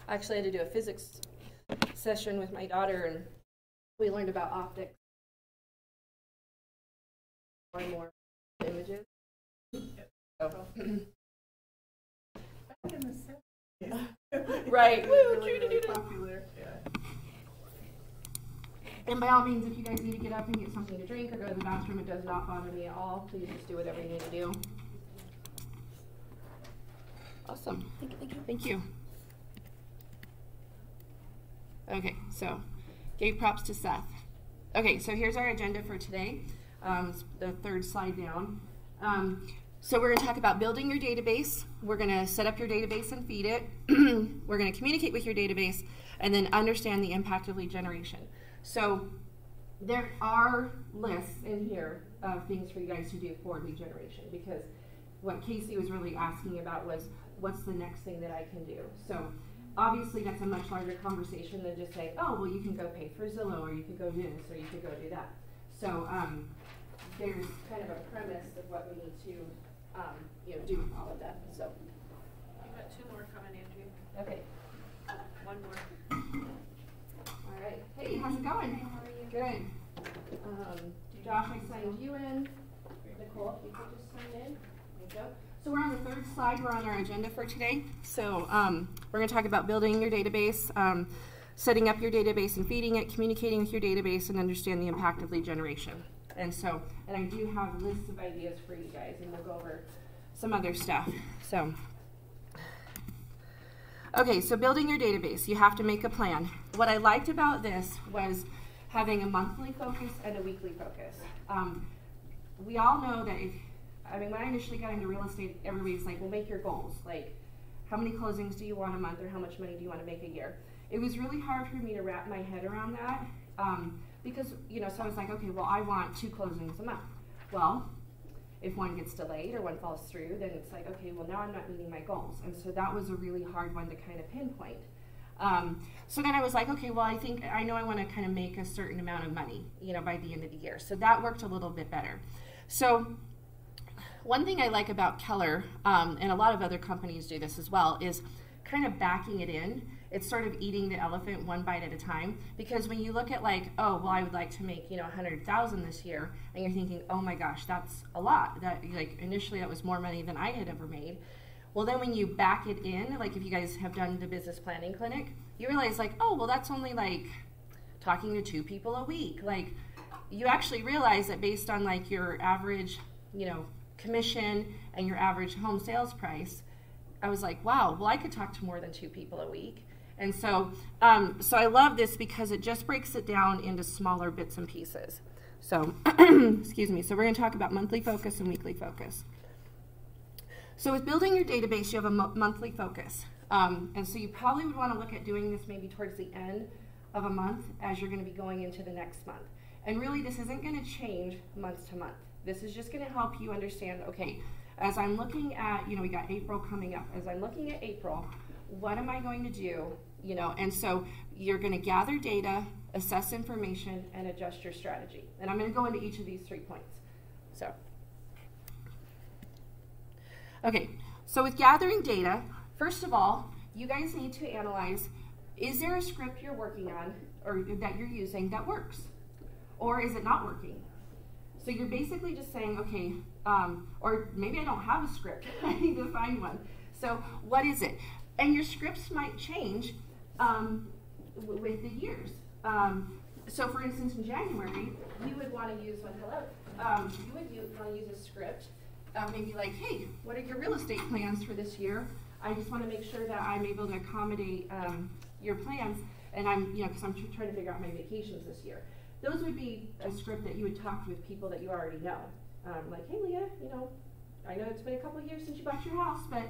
I actually had to do a physics session with my daughter, and we learned about optics. More and more images. So. Back in the 70s. Right. Really popular. Yeah. And by all means, if you guys need to get up and get something to drink or go to the bathroom, it does not bother me at all. Please just do whatever you need to do. Awesome. Thank you. Thank you. Thank you. Okay, so gave props to Seth. Okay, so here's our agenda for today. The third slide down. So we're going to talk about building your database. We're going to set up your database and feed it. We're going to communicate with your database and then understand the impact of lead generation. So there are lists in here of things for you guys to do for lead generation, because what Casey was really asking about was, what's the next thing that I can do? So obviously that's a much larger conversation than just saying, oh, well, you can go pay for Zillow, or you could go do this, or you could go do that. So there's kind of a premise of what we need to do with all of that. So You've got 2 more coming, Andrew. okay. 1 more. All right. Hey, how's it going? Hey, how are you? Good. Josh, I signed you in. Nicole, if you could just sign in. There you go. So we're on the third slide. We're on our agenda for today. So we're going to talk about building your database, setting up your database and feeding it, communicating with your database, and understand the impact of lead generation. And I do have lists of ideas for you guys, and we'll go over some other stuff. So, okay, so building your database, you have to make a plan. What I liked about this was having a monthly focus and a weekly focus. We all know that when I initially got into real estate, everybody's like, well, make your goals. Like, how many closings do you want a month, or how much money do you want to make a year? It was really hard for me to wrap my head around that. Because, so I was like, okay, well, I want 2 closings a month. Well, if one gets delayed or one falls through, then it's like, okay, well, now I'm not meeting my goals. And so that was a really hard one to kind of pinpoint. So then I was like, okay, well, I know I want to kind of make a certain amount of money, by the end of the year. So that worked a little bit better. So one thing I like about Keller, and a lot of other companies do this as well, is kind of backing it in. It's sort of eating the elephant one bite at a time, because when you look at like, oh, well, I would like to make, 100,000 this year, and you're thinking, oh my gosh, that's a lot. That, like, initially that was more money than I had ever made. Well, then when you back it in, like if you guys have done the business planning clinic, you realize like, oh, well, that's only like talking to 2 people a week. Like, you actually realize that based on like your average, commission and your average home sales price, I was like, wow, well, I could talk to more than 2 people a week. And so, so I love this because it just breaks it down into smaller bits and pieces. So, excuse me. So we're going to talk about monthly focus and weekly focus. So with building your database, you have a monthly focus. And so you probably would want to look at doing this maybe towards the end of a month as you're going to be going into the next month. And really, this isn't going to change month to month. This is just going to help you understand, okay, as I'm looking at, we got April coming up. As I'm looking at April, what am I going to do? And so you're going to gather data, assess information, and adjust your strategy. And I'm going to go into each of these 3 points. So, okay, so with gathering data, first of all, you guys need to analyze, is there a script you're working on or that you're using that works? Or is it not working? So you're basically just saying, okay, or maybe I don't have a script. I need to find one. So what is it? And your scripts might change with the years. So for instance, in January, you would want to use one, you would want to use a script, maybe like, hey, what are your real estate plans for this year? I just want to make sure that I'm able to accommodate your plans, and I'm, because I'm trying to figure out my vacations this year. Those would be a script that you would talk with people that you already know. Like, hey, Leah, I know it's been a couple of years since you bought your house, but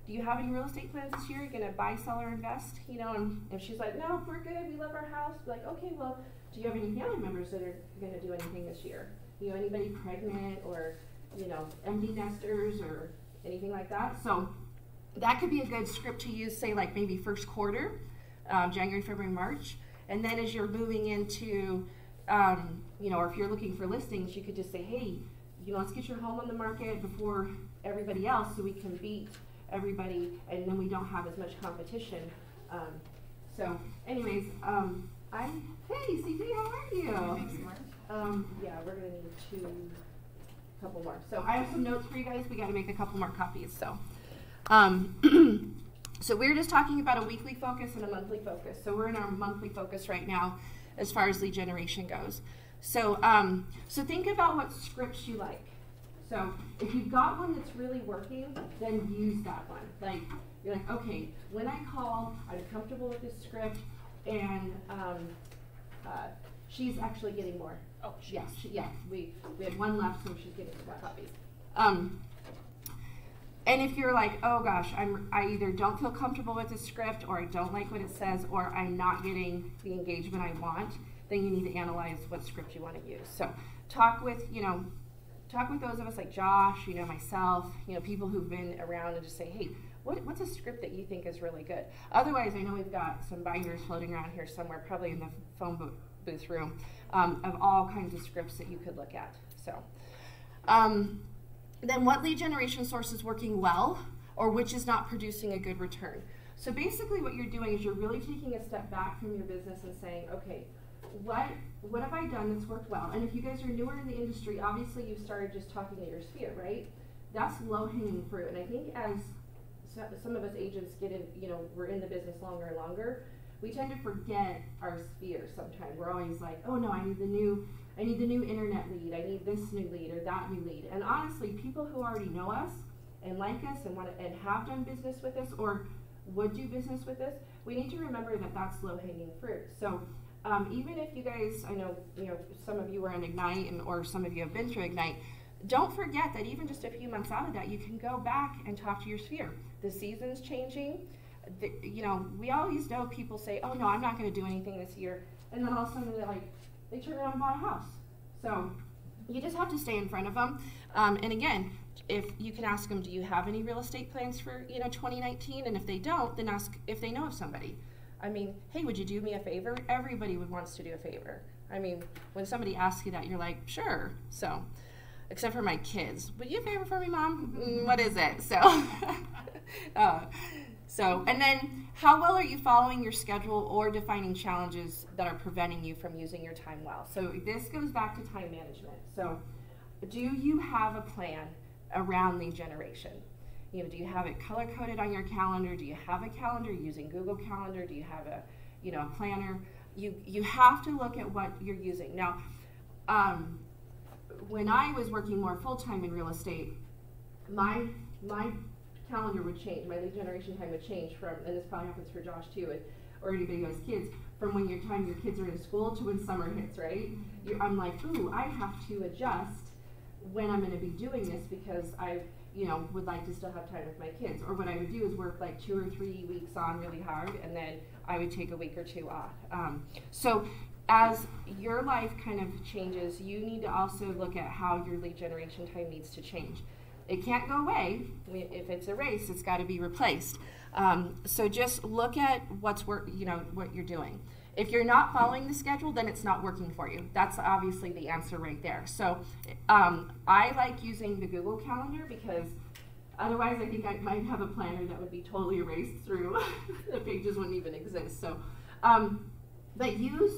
do you have any real estate plans this year? You're going to buy, sell, or invest? And if she's like, no, we're good, we love our house, like, okay, well, do you have any family members that are going to do anything this year? Anybody pregnant or, empty nesters or anything like that? So that could be a good script to use, say, like maybe first quarter, January, February, March. And then as you're moving into, or if you're looking for listings, you could just say, hey, let's get your home on the market before everybody else so we can beat everybody, and then we don't have as much competition So anyways, hey CJ, how are you? Yeah, we're gonna need couple more. So I have some notes for you guys. We gotta make a couple more copies. So, so we're just talking about a weekly focus and a monthly focus. So we're in our monthly focus right now as far as lead generation goes. So, so think about what scripts you like. So if you've got one that's really working, then use that one. Like, you're like, okay, when I call, I'm comfortable with this script, and she's actually getting more. Oh, yes, yeah. We had one left, so she's getting more copies. And if you're like, oh gosh, I either don't feel comfortable with the script, or I don't like what it says, or I'm not getting the engagement I want, then you need to analyze what script you want to use. So talk with those of us like Josh, myself, people who've been around, and just say, hey, what's a script that you think is really good? Otherwise, I know we've got some binders floating around here somewhere, probably in the phone booth room, of all kinds of scripts that you could look at. So, then what lead generation source is working well, or which is not producing a good return? So basically what you're doing is you're really taking a step back from your business and saying, okay, what have I done that's worked well? And if you guys are newer in the industry, obviously you've started just talking to your sphere, right? That's low-hanging fruit. And I think as some of us agents get in, we're in the business longer and longer, we tend to forget our sphere sometimes. We're always like, oh no, I need the new internet lead, I need this new lead or that new lead. And honestly, people who already know us and like us and have done business with us or would do business with us, we need to remember that that's low-hanging fruit. So even if you guys, I know, some of you are in Ignite or some of you have been through Ignite, don't forget that even just a few months out of that, you can go back and talk to your sphere. The season's changing. We always know people say, oh no, I'm not going to do anything this year. And then all of a sudden they turn around and buy a house. So you just have to stay in front of them. And again, if you can ask them, do you have any real estate plans for 2019? And if they don't, then ask if they know of somebody. I mean, hey, would you do me a favor? Everybody wants to do a favor. I mean, when somebody asks you that, you're like, sure. So, except for my kids. Would you do a favor for me, Mom? What is it? So, and then how well are you following your schedule or defining challenges that are preventing you from using your time well? So this goes back to time management. So do you have a plan around lead generation? Do you have it color-coded on your calendar? Do you have a calendar using Google Calendar? Do you have a planner? You have to look at what you're using. Now, when I was working more full-time in real estate, my calendar would change. My lead generation time would change from, and this probably happens for Josh too, or anybody who has kids, from when your kids are in school to when summer hits, right? I'm like, ooh, I have to adjust when I'm going to be doing this because I would like to still have time with my kids. Or what I would do is work like 2 or 3 weeks on really hard, and then I would take a week or two off. So as your life kind of changes, you need to also look at how your lead generation time needs to change. It can't go away. If it's erased, it's got to be replaced. So just look at what you're doing. If you're not following the schedule, then it's not working for you. That's obviously the answer right there. So I like using the Google Calendar because otherwise I think I might have a planner that would be totally erased through. The pages wouldn't even exist. So, but use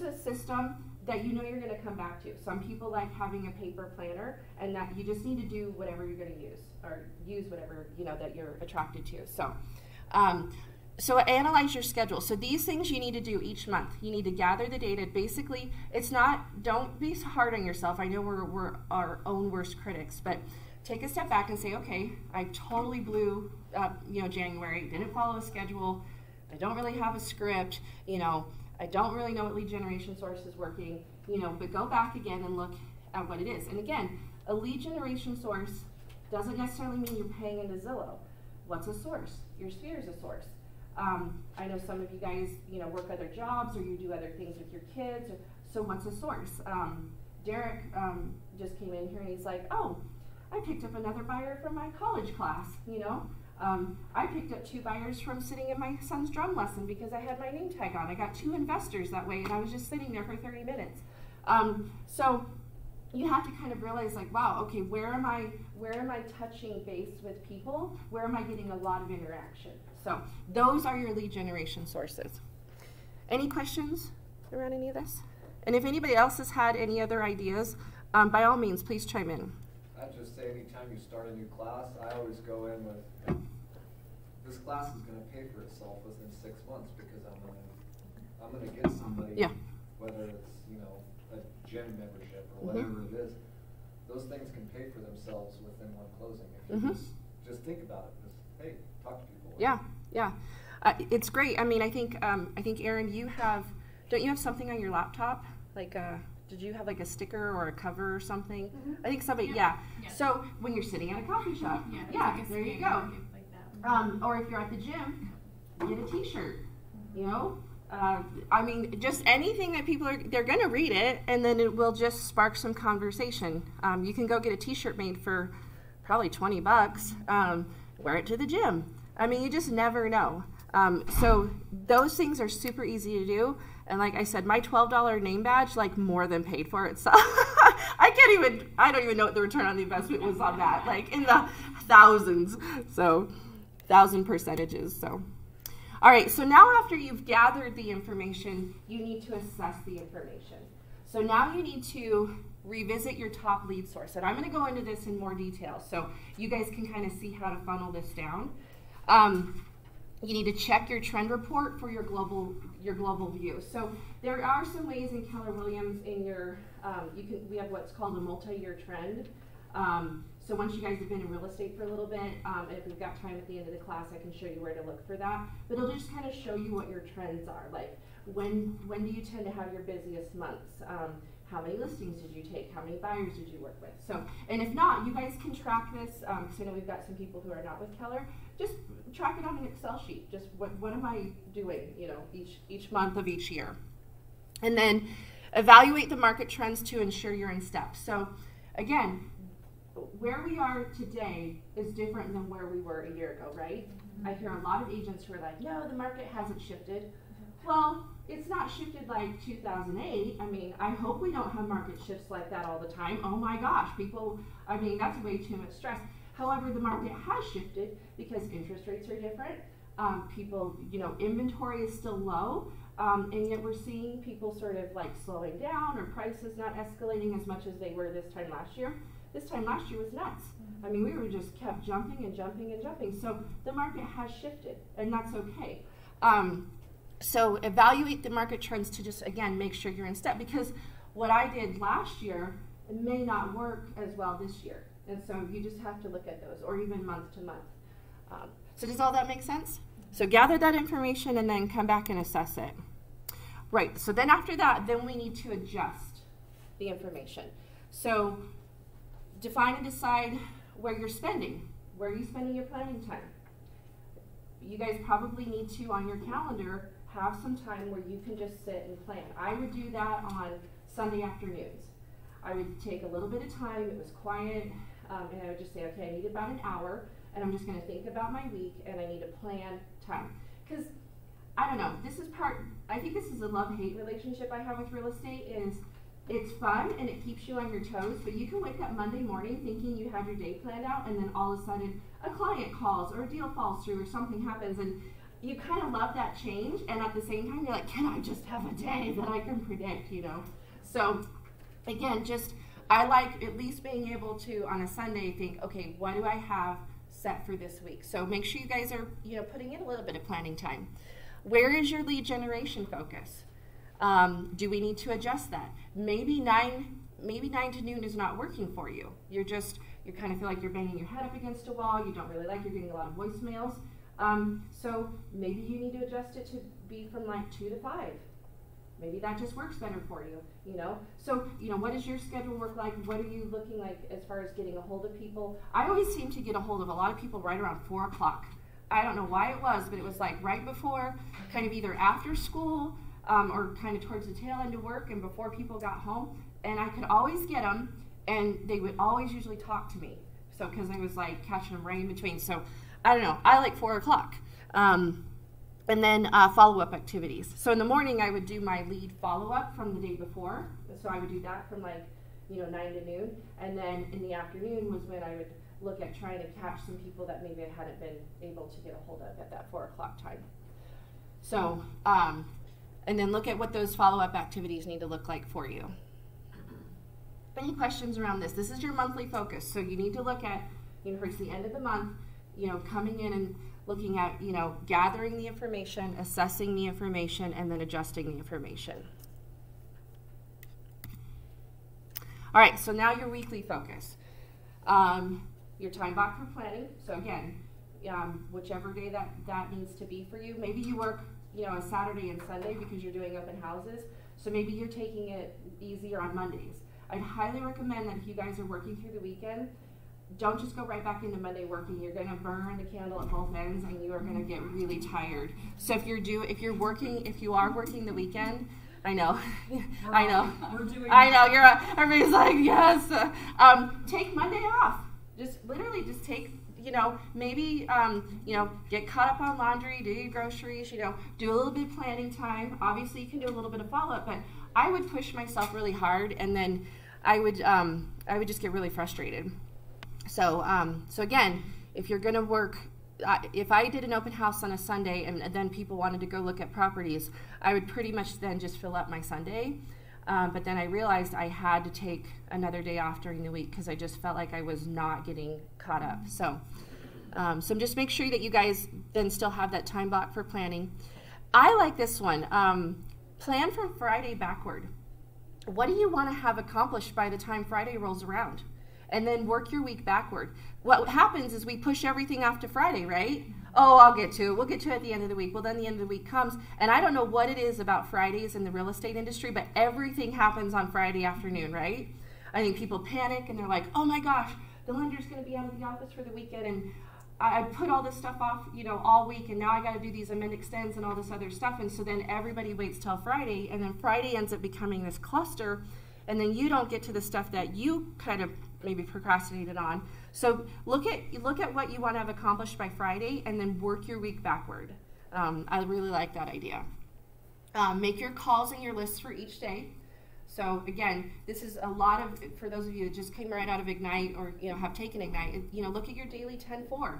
a system that you're going to come back to. Some people like having a paper planner, and that you just need to do whatever you're going to use, or use whatever that you're attracted to. So, so analyze your schedule. So these things you need to do each month. You need to gather the data. Basically, don't be hard on yourself. I know we're our own worst critics, but take a step back and say, okay, I totally blew up, January, didn't follow a schedule. I don't really have a script, I don't really know what lead generation source is working, but go back again and look at what it is. And again, a lead generation source doesn't necessarily mean you're paying into Zillow. What's a source? Your sphere is a source. I know some of you guys, work other jobs or you do other things with your kids. So what's a source? Derek just came in here and he's like, oh, I picked up another buyer from my college class, I picked up 2 buyers from sitting in my son's drum lesson because I had my name tag on. I got 2 investors that way, and I was just sitting there for 30 minutes. So you have to kind of realize like, wow, okay, where am I touching base with people? Where am I getting a lot of interaction? So those are your lead generation sources. Any questions around any of this? And if anybody else has had any other ideas, by all means, please chime in. I'd just say anytime you start a new class, I always go in with, this class is going to pay for itself within 6 months because I'm going to get somebody, Yeah. whether it's, a gym membership or whatever it is, those things can pay for themselves within one closing. If you just think about it, just, hey, talk to people. Yeah, yeah. It's great. I mean, I think Erin, don't you have something on your laptop? Like, did you have like a sticker or a cover or something? I think somebody, yeah. So when you're sitting at a coffee shop, like there you go. Like that. Or if you're at the gym, get a T-shirt. I mean, just anything that they're going to read it, and then it will just spark some conversation. You can go get a T-shirt made for probably $20. Wear it to the gym. I mean, you just never know. So those things are super easy to do. And like I said, my $12 name badge like more than paid for itself. I don't even know what the return on the investment was on that, like in the thousands. So 1,000%. So, all right. So now after you've gathered the information, you need to assess the information. So now you need to revisit your top lead source. And I'm going to go into this in more detail so you guys can kind of see how to funnel this down. You need to check your trend report for your global view. So there are some ways in Keller Williams in your we have what's called a multi-year trend. So once you guys have been in real estate for a little bit, and if we've got time at the end of the class, I can show you where to look for that. But it'll just kind of show you what your trends are. Like when do you tend to have your busiest months? How many listings did you take? How many buyers did you work with? So, and if not, you guys can track this, because I know we've got some people who are not with Keller. Just track it on an Excel sheet. Just what am I doing, each month of each year. And then evaluate the market trends to ensure you're in step. So again, where we are today is different than where we were a year ago, right? I hear a lot of agents who are like, no, the market hasn't shifted. Well, it's not shifted like 2008. I mean, I hope we don't have market shifts like that all the time. Oh my gosh, that's way too much stress. However, the market has shifted because interest rates are different. Inventory is still low, and yet we're seeing people sort of like slowing down or prices not escalating as much as they were this time last year. This time last year was nuts. I mean, we were just kept jumping and jumping and jumping. So the market has shifted, and that's okay. So evaluate the market trends to just, again, make sure you're in step, because what I did last year may not work as well this year. And so you just have to look at those, or even month to month. So does all that make sense? So gather that information and then come back and assess it. Right, so then after that, then we need to adjust the information. So define and decide where you're spending. Where are you spending your planning time? You guys probably need to, on your calendar, have some time where you can just sit and plan. I would do that on Sunday afternoons. I would take a little bit of time, it was quiet, and I would just say, okay, I need about an hour, and I'm just going to think about my week, and I need to plan time. Because, I don't know, I think this is a love-hate relationship I have with real estate, is it's fun and it keeps you on your toes, but you can wake up Monday morning thinking you have your day planned out, and then all of a sudden a client calls or a deal falls through or something happens, and you kind of love that change, and at the same time you're like, can I just have a day that I can predict, So again, I like at least being able to on a Sunday think, okay, what do I have set for this week? So make sure you guys are putting in a little bit of planning time. Where is your lead generation focus? Do we need to adjust that? Maybe 9 to noon is not working for you. You kind of feel like you're banging your head up against a wall. You don't really like you're getting a lot of voicemails. So maybe you need to adjust it to be from like 2 to 5. Maybe that just works better for you, So, what does your schedule work like? What are you looking like as far as getting a hold of people? I always seem to get a hold of a lot of people right around 4 o'clock. I don't know why it was, but it was like right before, kind of either after school, or kind of towards the tail end of work and before people got home. And I could always get them, and they would always usually talk to me. So, because I was like catching them right in between. So, I don't know. I like 4 o'clock. And then follow-up activities. So in the morning, I would do my lead follow-up from the day before. So I would do that from like 9 to noon. And then in the afternoon was when I would look at trying to catch some people that maybe I hadn't been able to get a hold of at that 4 o'clock time. So, and then look at what those follow-up activities need to look like for you. Any questions around this? This is your monthly focus. So you need to look at, towards the end of the month, coming in and looking at, gathering the information, assessing the information, and then adjusting the information. All right, so now your weekly focus. Your time block for planning. So again, whichever day that needs to be for you. Maybe you work, on Saturday and Sunday because you're doing open houses. So maybe you're taking it easier on Mondays. I'd highly recommend that if you guys are working through the weekend, don't just go right back into Monday working. You're going to burn the candle at both ends, and you are going to get really tired. So if you are working the weekend, I know, everybody's like, yes. Take Monday off. Just take, maybe, get caught up on laundry, do your groceries, do a little bit of planning time. Obviously, you can do a little bit of follow-up, but I would push myself really hard, and then I would just get really frustrated. So, so again, if you're going to work, if I did an open house on a Sunday and then people wanted to go look at properties, I would pretty much then just fill up my Sunday. But then I realized I had to take another day off during the week because I just felt like I was not getting caught up. So, so just make sure that you guys then still have that time block for planning. I like this one. Plan from Friday backward. What do you want to have accomplished by the time Friday rolls around? And then work your week backward. What happens is we push everything off to Friday, right? Oh, I'll get to it. We'll get to it at the end of the week. Well, then the end of the week comes, and I don't know what it is about Fridays in the real estate industry, but everything happens on Friday afternoon, right? I think people panic, and they're like, oh my gosh, the lender's going to be out of the office for the weekend, and I put all this stuff off, all week, and now I got to do these amend extends and all this other stuff, and so then everybody waits till Friday, and then Friday ends up becoming this cluster, and then you don't get to the stuff that you kind of maybe procrastinated on. So look at what you want to have accomplished by Friday, and then work your week backward. I really like that idea. Make your calls and your lists for each day. So again, this is a lot of, for those of you that just came right out of Ignite or have taken Ignite, look at your daily 10-4.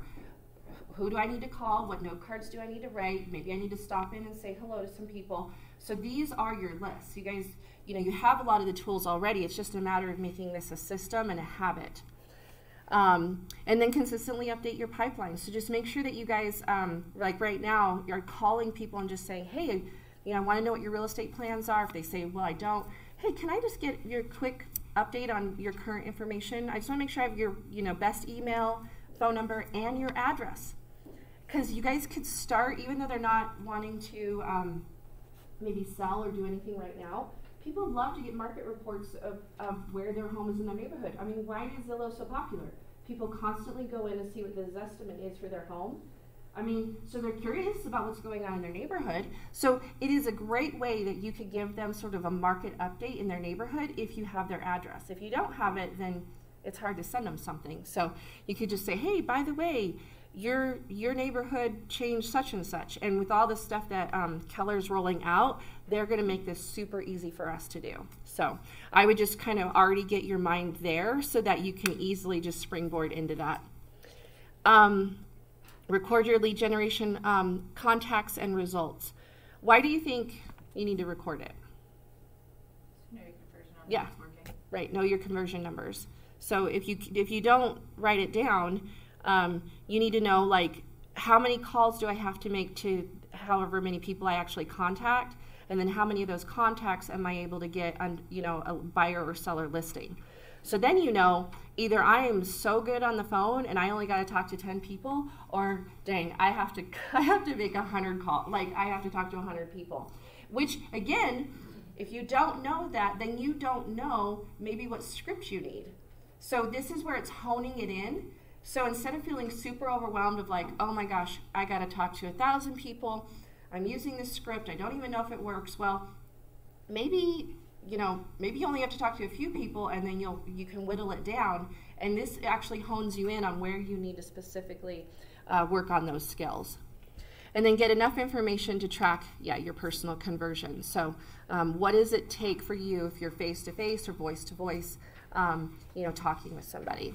Who do I need to call? What note cards do I need to write? Maybe I need to stop in and say hello to some people. So these are your lists. You guys, you have a lot of the tools already. It's just a matter of making this a system and a habit. And then consistently update your pipeline. So just make sure that you guys, like right now, you're calling people and just saying, hey, I want to know what your real estate plans are. If they say, well, I don't, hey, can I just get your quick update on your current information? I just want to make sure I have your, best email, phone number, and your address. Because you guys could start, even though they're not wanting to maybe sell or do anything right now, people love to get market reports of where their home is in their neighborhood. I mean, why is Zillow so popular? People constantly go in and see what the Zestimate is for their home. I mean, so they're curious about what's going on in their neighborhood. So it is a great way that you could give them sort of a market update in their neighborhood if you have their address. If you don't have it, then it's hard to send them something. So you could just say, hey, by the way, your neighborhood changed such and such. And with all the stuff that Keller's rolling out, they're going to make this super easy for us to do. So I would just kind of already get your mind there so that you can easily just springboard into that. Record your lead generation contacts and results. Why do you think you need to record it? Know your conversion on Yeah, working. right. Know your conversion numbers. So if you don't write it down, you need to know, like, how many calls do I have to make to however many people I actually contact, and then how many of those contacts am I able to get on, a buyer or seller listing. So then either I am so good on the phone and I only got to talk to 10 people, or dang, I have to make 100 calls. Like, I have to talk to 100 people. Which, again, if you don't know that, then you don't know maybe what script you need. So this is where it's honing it in. So instead of feeling super overwhelmed of like, oh my gosh, I got to talk to 1,000 people, I'm using this script, I don't even know if it works. Well, maybe you only have to talk to a few people, and then you can whittle it down. And this actually hones you in on where you need to specifically work on those skills. And then get enough information to track, your personal conversion. So what does it take for you if you're face-to-face or voice-to-voice, talking with somebody?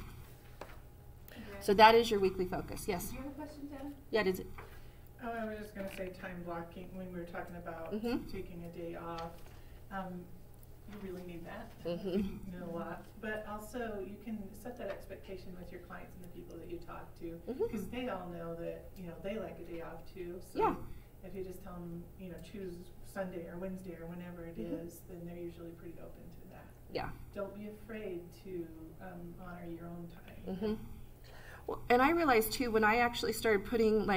Okay. So that is your weekly focus. Yes? Do you have a question, Deb? Yeah, does it? Oh, I was just going to say time blocking when we were talking about taking a day off. You really need that. You need a lot. But also, you can set that expectation with your clients and the people that you talk to, because they all know that, they like a day off too. So if you just tell them, choose Sunday or Wednesday or whenever it is, then they're usually pretty open to that. Yeah. Don't be afraid to honor your own time. Well, and I realized too, when I actually started putting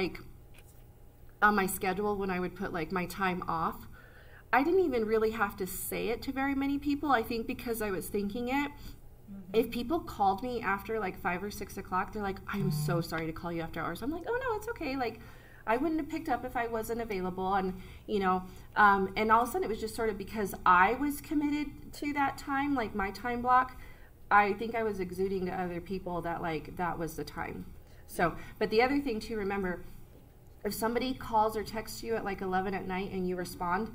on my schedule, when I would put my time off, I didn't even really have to say it to very many people. I think because I was thinking it. If people called me after 5 or 6 o'clock, they're like, I'm so sorry to call you after hours. I'm like, oh no, it's okay. I wouldn't have picked up if I wasn't available. And, and all of a sudden it was just sort of because I was committed to that time, my time block, I think I was exuding to other people that that was the time. So, but the other thing to remember, if somebody calls or texts you at 11 at night and you respond,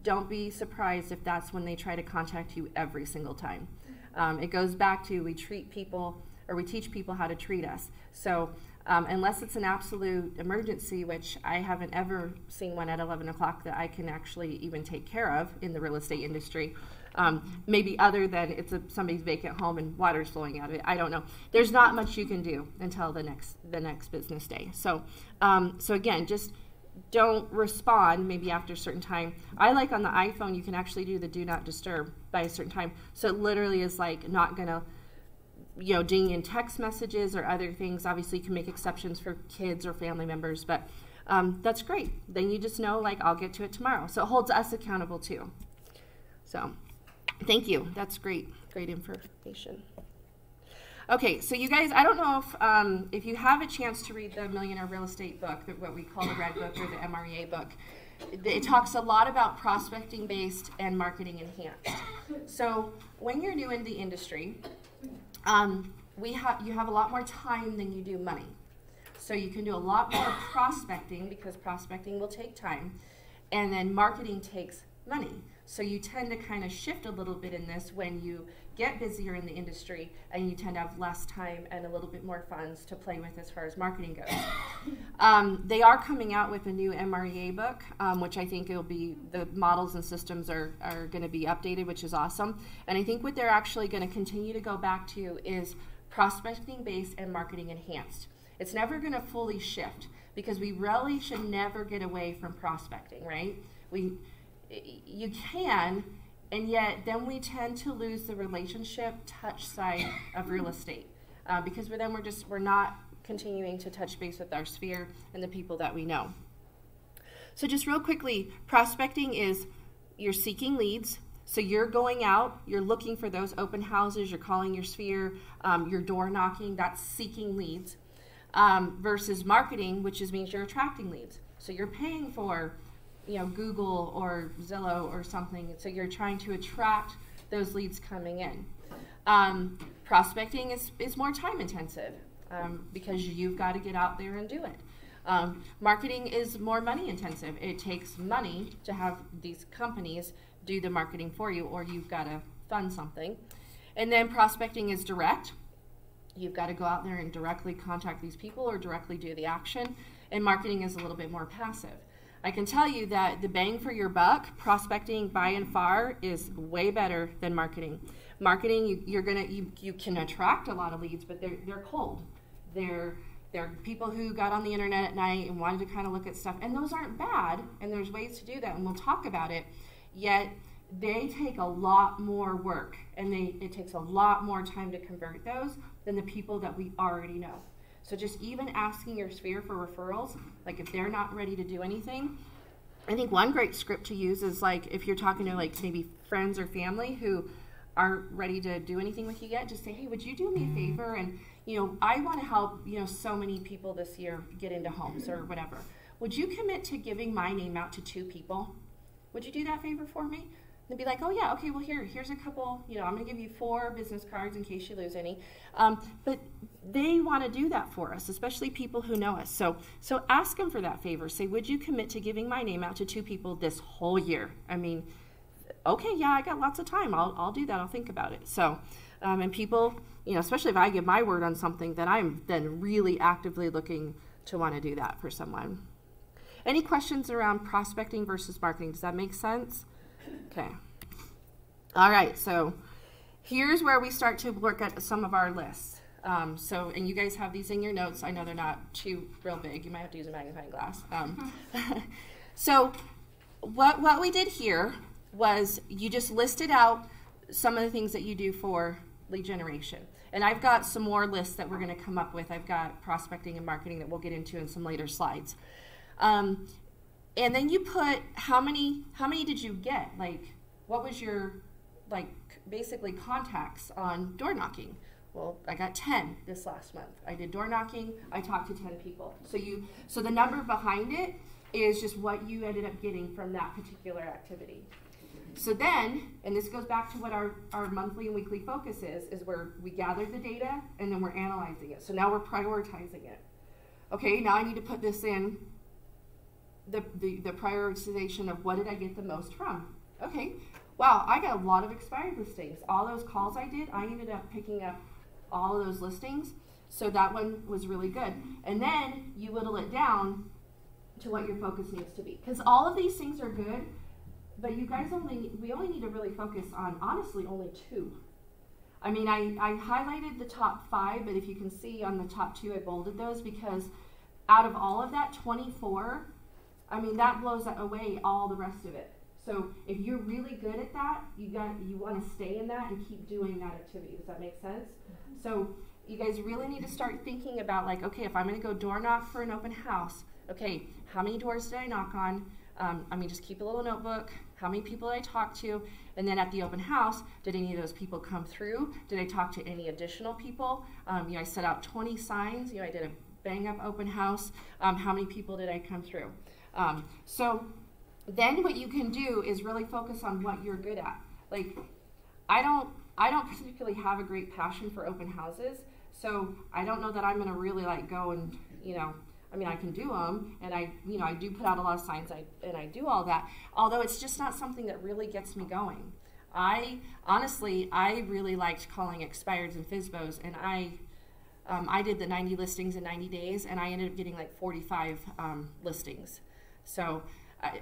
don't be surprised if that's when they try to contact you every single time. It goes back to we teach people how to treat us. So unless it's an absolute emergency, which I haven't ever seen one at 11 o'clock that I can actually even take care of in the real estate industry, maybe other than it's somebody's vacant home and water's flowing out of it. I don't know. There's not much you can do until the next business day. So so again, just don't respond maybe after a certain time. I on the iPhone, you can actually do the do not disturb by a certain time. So it literally is not gonna, ding in text messages or other things. Obviously you can make exceptions for kids or family members, but that's great. Then you just know I'll get to it tomorrow. So it holds us accountable too. So thank you. That's great information. Okay, so you guys, I don't know if you have a chance to read the Millionaire Real Estate book, what we call the Red Book or the MREA book. It talks a lot about prospecting based and marketing enhanced. So when you're new in the industry, you have a lot more time than you do money. So you can do a lot more prospecting because prospecting will take time, and then marketing takes money. So you tend to kind of shift a little bit in this when you get busier in the industry and you tend to have less time and a little bit more funds to play with as far as marketing goes. They are coming out with a new MREA book, which I think it'll be, the models and systems are going to be updated, which is awesome. And I think what they're actually going to continue to go back to is prospecting based and marketing enhanced. It's never going to fully shift because we really should never get away from prospecting, right? You can, and yet then we tend to lose the relationship touch side of real estate because we're not continuing to touch base with our sphere and the people that we know. So just real quickly, prospecting is you're seeking leads. So you're going out, you're looking for those open houses, you're calling your sphere, you're door knocking, that's seeking leads. Versus marketing, which means you're attracting leads. So you're paying for Google or Zillow or something. So you're trying to attract those leads coming in. Prospecting is more time intensive because you've got to get out there and do it. Marketing is more money intensive. It takes money to have these companies do the marketing for you, or you've got to fund something. And then prospecting is direct. You've got to go out there and directly contact these people or directly do the action. And marketing is a little bit more passive. I can tell you that the bang for your buck, prospecting by and far, is way better than marketing. Marketing, you can attract a lot of leads, but they're cold. They're people who got on the internet at night and wanted to kind of look at stuff, and those aren't bad, and there's ways to do that, and we'll talk about it. Yet they take a lot more work, and it takes a lot more time to convert those than the people that we already know. So just even asking your sphere for referrals, if they're not ready to do anything, I think one great script to use is if you're talking to maybe friends or family who aren't ready to do anything with you yet, just say, hey, would you do me a favor? And I want to help so many people this year get into homes or whatever. Would you commit to giving my name out to 2 people? Would you do that favor for me? They'd be like, oh yeah, okay, well here's a couple, I'm going to give you 4 business cards in case you lose any. But they want to do that for us, especially people who know us. So ask them for that favor. Say, would you commit to giving my name out to 2 people this whole year? I mean, okay, yeah, I got lots of time. I'll do that. I'll think about it. So, and people, especially if I give my word on something, then I'm then really actively looking to want to do that for someone. Any questions around prospecting versus marketing? Does that make sense? Okay. All right, so here's where we start to look at some of our lists. And you guys have these in your notes. I know they're not too real big. You might have to use a magnifying glass. So what we did here was you just listed out some of the things that you do for lead generation. And I've got some more lists that we're going to come up with. I've got prospecting and marketing that we'll get into in some later slides. And then you put how many did you get? Like, what was your, basically contacts on door knocking? Well, I got 10 this last month. I did door knocking. I talked to 10 people. So the number behind it is just what you ended up getting from that particular activity. So then, and this goes back to what our monthly and weekly focus is where we gathered the data and then we're analyzing it. So now we're prioritizing it. Okay, now I need to put this in the prioritization of what did I get the most from. Okay, wow, I got a lot of expired listings. All those calls I did, I ended up picking up all of those listings. So that one was really good. And then you whittle it down to what your focus needs to be. Because all of these things are good, but you guys we only need to really focus on, honestly, only 2. I mean, I highlighted the top 5, but if you can see on the top 2, I bolded those because out of all of that, 24, I mean, that blows away all the rest of it. So if you're really good at that, you want to stay in that and keep doing that activity. Does that make sense? Mm-hmm. So you guys really need to start thinking about, like, okay, if I'm going to go door knock for an open house, okay, how many doors did I knock on? Just keep a little notebook. How many people did I talk to? And then at the open house, did any of those people come through? Did I talk to any additional people? I set out 20 signs. I did a bang-up open house. How many people did I come through? So then what you can do is really focus on what you're good at. Like, I don't particularly have a great passion for open houses, so I don't know that I'm going to really go and, I can do them, and I do put out a lot of signs, and I do all that, although it's just not something that really gets me going. Honestly, I really liked calling expireds and FSBOs, and I did the 90 listings in 90 days, and I ended up getting 45 listings. So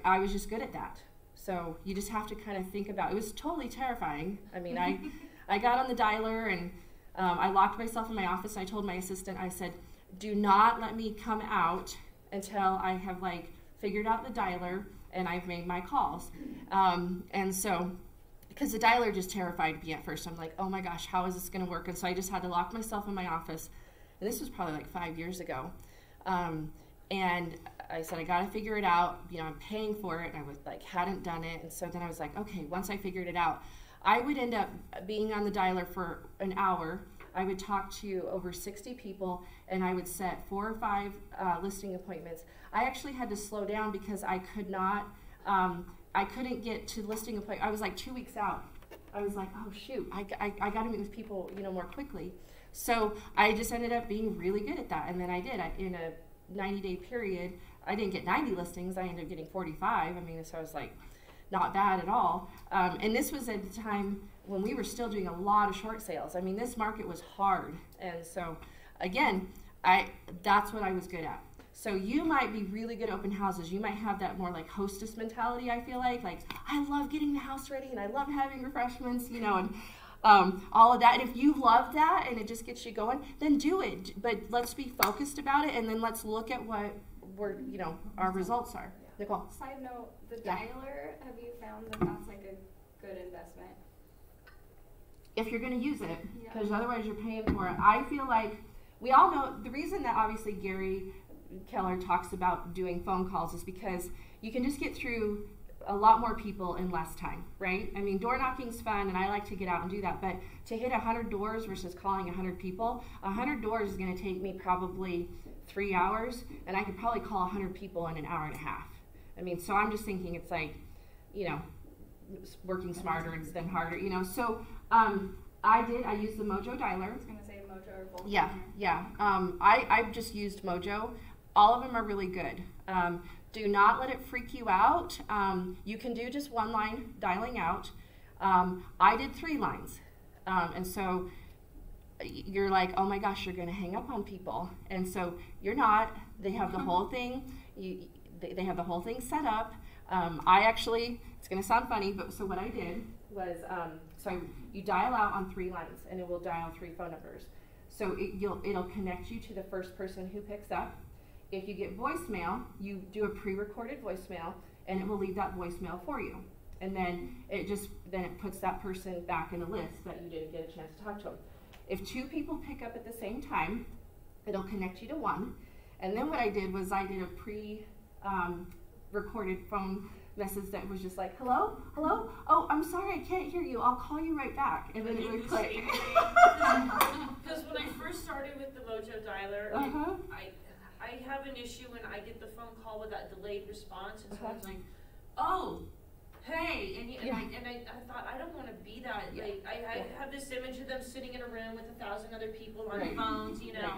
I was just good at that. So you just have to kind of think about it. It was totally terrifying. I mean, I got on the dialer, and I locked myself in my office. I told my assistant, I said, do not let me come out until I have figured out the dialer and I've made my calls. And so, because the dialer just terrified me at first. I'm like, oh my gosh, how is this going to work? And so I just had to lock myself in my office. And this was probably 5 years ago. And I said, I got to figure it out. I'm paying for it. And I was hadn't done it. And so then I was like, okay, once I figured it out, I would end up being on the dialer for an hour. I would talk to over 60 people, and I would set 4 or 5 listing appointments. I actually had to slow down because I could not, I couldn't get to listing appointment. I was 2 weeks out. I was like, oh shoot, I got to meet with people, more quickly. So I just ended up being really good at that, and then I did. In a 90-day period, I didn't get 90 listings. I ended up getting 45. So I was not bad at all. And this was at the time when we were still doing a lot of short sales. This market was hard. And so, again, that's what I was good at. So you might be really good at open houses. You might have that more hostess mentality, I feel like I love getting the house ready and I love having refreshments, and all of that. And if you love that and it just gets you going, then do it. But let's be focused about it, and then let's look at what our results are. Nicole? Side note, the dialer, have you found that that's a good investment? If you're going to use it, because otherwise you're paying for it. I feel like we all know the reason that obviously Gary Keller talks about doing phone calls is because you can just get through a lot more people in less time, right? Door knocking's fun, and I like to get out and do that, but to hit 100 doors versus calling 100 people, 100 doors is going to take me probably 3 hours, and I could probably call 100 people in an hour and a half. So I'm just thinking it's working smarter instead of harder, you know. So I used the Mojo dialer. I was going to say Mojo or Bolt. Yeah. I've just used Mojo. All of them are really good. Do not let it freak you out. You can do just one line dialing out. I did 3 lines. And so you're like, oh my gosh, you're going to hang up on people. And so you're not. They have the whole thing. They have the whole thing set up. I actually, it's going to sound funny, but so what I did was, you dial out on 3 lines, and it will dial 3 phone numbers. So it'll connect you to the first person who picks up. If you get voicemail, you do a pre-recorded voicemail, and it will leave that voicemail for you. And then it puts that person back in the list that you didn't get a chance to talk to them. If 2 people pick up at the same time, it'll connect you to 1. And then what I did was I did a pre-recorded phone message that was just like, hello? Oh, I'm sorry, I can't hear you. I'll call you right back. And then it would click. Because when I first started with the Mojo dialer, I have an issue when I get the phone call with that delayed response, and someone's like, oh, hey, and I thought, I don't want to be that. Like, I have this image of them sitting in a room with 1,000 other people on phones, you know. Right.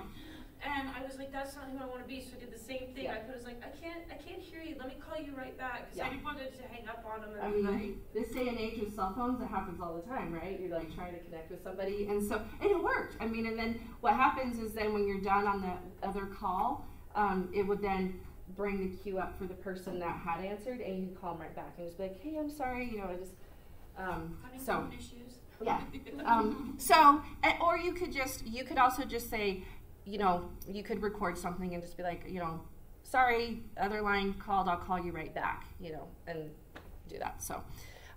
And I was like, that's not who I want to be. So I did the same thing. I was like, I can't hear you. Let me call you right back. Because I didn't want to hang up on them. And this day and age with cell phones, it happens all the time, right? You're like trying to connect with somebody, and it worked. I mean, and then what happens is then when you're done on the other call, it would then bring the queue up for the person that had answered, and you can call them right back and just be like, hey, I'm sorry, you know, I just phone issues. Yeah. Or you could also just say, you know, you could record something and just be like, you know, sorry, other line called, I'll call you right back, you know, and do that. So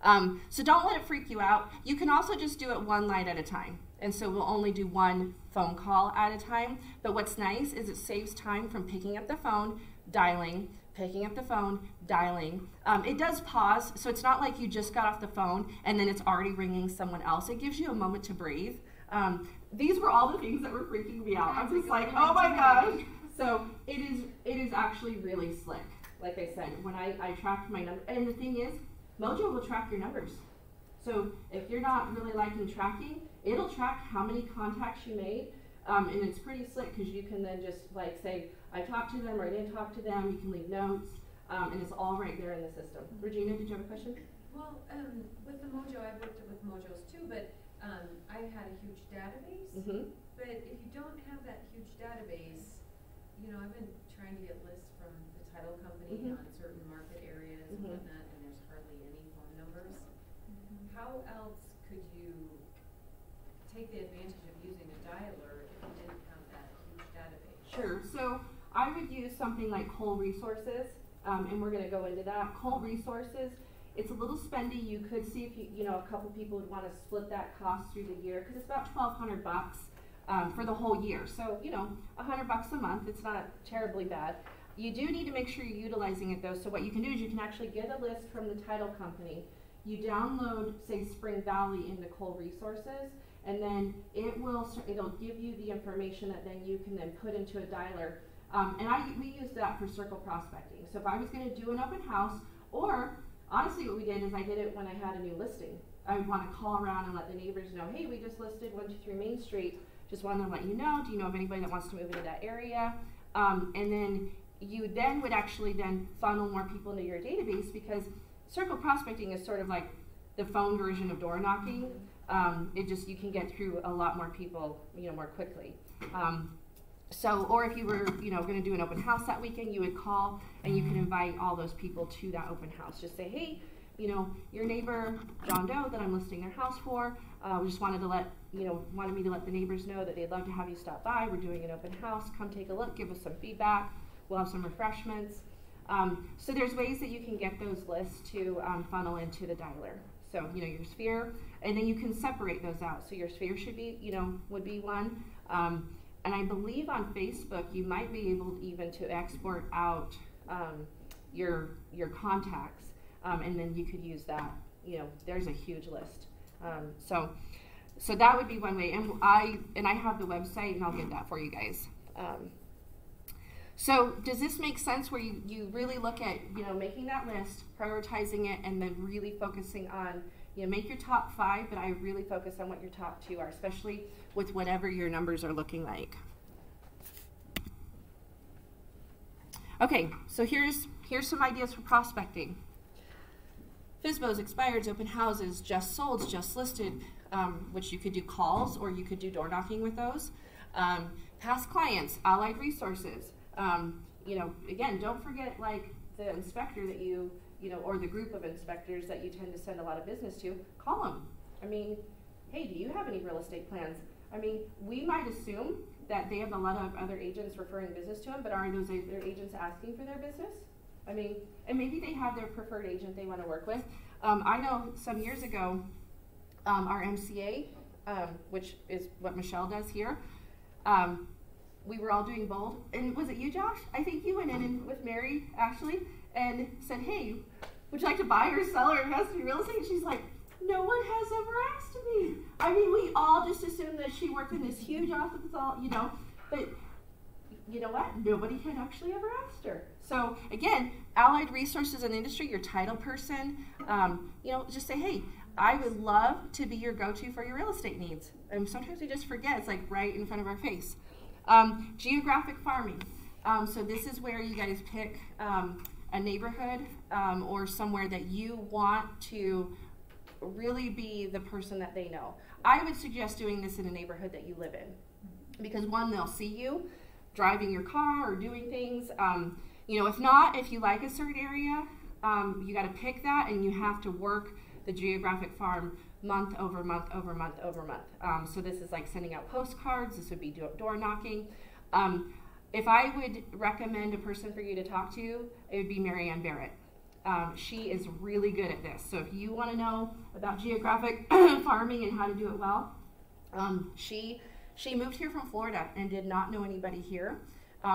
don't let it freak you out. You can also just do it 1 line at a time. And so we'll only do 1 phone call at a time. But what's nice is it saves time from picking up the phone, dialing, picking up the phone, dialing. It does pause, so it's not like you just got off the phone and then it's already ringing someone else. It gives you a moment to breathe. These were all the things that were freaking me out. I'm just like, oh my gosh. So it is actually really slick. Like I said, when I tracked my number, and the thing is, Mojo will track your numbers. So if you're not really liking tracking, it'll track how many contacts you made, and it's pretty slick because you can then just like say, I talked to them or I didn't talk to them. You can leave notes, and it's all right there in the system. Regina, did you have a question? Well, with the Mojo, I've worked with Mojos too, but I've had a huge database. But if you don't have that huge database, you know, I've been trying to get lists from the title company on certain market areas and whatnot, and there's hardly any phone numbers. How else could you take the advantage of using a dialer if you didn't have that huge database? Sure. So I would use something like Coal Resources, and we're going to go into that. Coal Resources, it's a little spendy. You could see if you know, a couple people would want to split that cost through the year because it's about $1,200 for the whole year. So, you know, $100 a month, it's not terribly bad. You do need to make sure you're utilizing it though. So what you can do is you can actually get a list from the title company. You download, say, Spring Valley into Coal Resources, and then it'll give you the information that then you can then put into a dialer. We use that for circle prospecting. So if I was going to do an open house, or honestly what we did is I did it when I had a new listing. I would want to call around and let the neighbors know, hey, we just listed 123 Main Street. Just wanted to let you know, do you know of anybody that wants to move into that area? And then you then would actually then funnel more people into your database because circle prospecting is sort of like the phone version of door knocking. You can get through a lot more people, you know, more quickly. Or if you were, you know, going to do an open house that weekend, you would call and you can invite all those people to that open house. Just say, hey, you know, your neighbor John Doe that I'm listing their house for, we just wanted me to let the neighbors know that they'd love to have you stop by. We're doing an open house. Come take a look. Give us some feedback. We'll have some refreshments. So there's ways that you can get those lists to funnel into the dialer. So, you know, your sphere, and then you can separate those out. So your sphere should be, you know, would be one. And I believe on Facebook, you might be able even to export out your contacts, and then you could use that. You know, there's a huge list. So that would be one way. And I have the website, and I'll get that for you guys. So does this make sense where you really look at, making that list, prioritizing it, and then really focusing on, make your top 5, but I really focus on what your top 2 are, especially with whatever your numbers are looking like. Okay, so here's some ideas for prospecting. FSBOs, expireds, open houses, just solds, just listed, which you could do calls or you could do door knocking with those. Past clients, allied resources. Again, don't forget like the inspector that you or the group of inspectors that you tend to send a lot of business to. Call them. I mean, hey, do you have any real estate plans? I mean, we might assume that they have a lot of other agents referring business to them, but are those other agents asking for their business? I mean, and maybe they have their preferred agent they want to work with. I know some years ago, our MCA, which is what Michelle does here, we were all doing bold, and was it you, Josh? I think you went in with Mary, Ashley, and said, hey, would you like to buy or sell or invest in real estate? And she's like, no one has ever asked me. I mean, we all just assumed that she worked in this huge office, but you know what? Nobody had actually ever asked her. So again, allied resources and industry, your title person, just say, hey, I would love to be your go-to for your real estate needs. And sometimes we just forget, it's like right in front of our face. Geographic farming. So this is where you guys pick a neighborhood or somewhere that you want to really be the person that they know. I would suggest doing this in a neighborhood that you live in. Because one, they'll see you driving your car or doing things. If not, if you like a certain area, you got to pick that, and you have to work the geographic farm month over month over month over month. So this is like sending out postcards. This would be door knocking. If I would recommend a person for you to talk to, it would be Mary Ann Barrett. She is really good at this. So if you want to know about geographic farming and how to do it well, she moved here from Florida and did not know anybody here.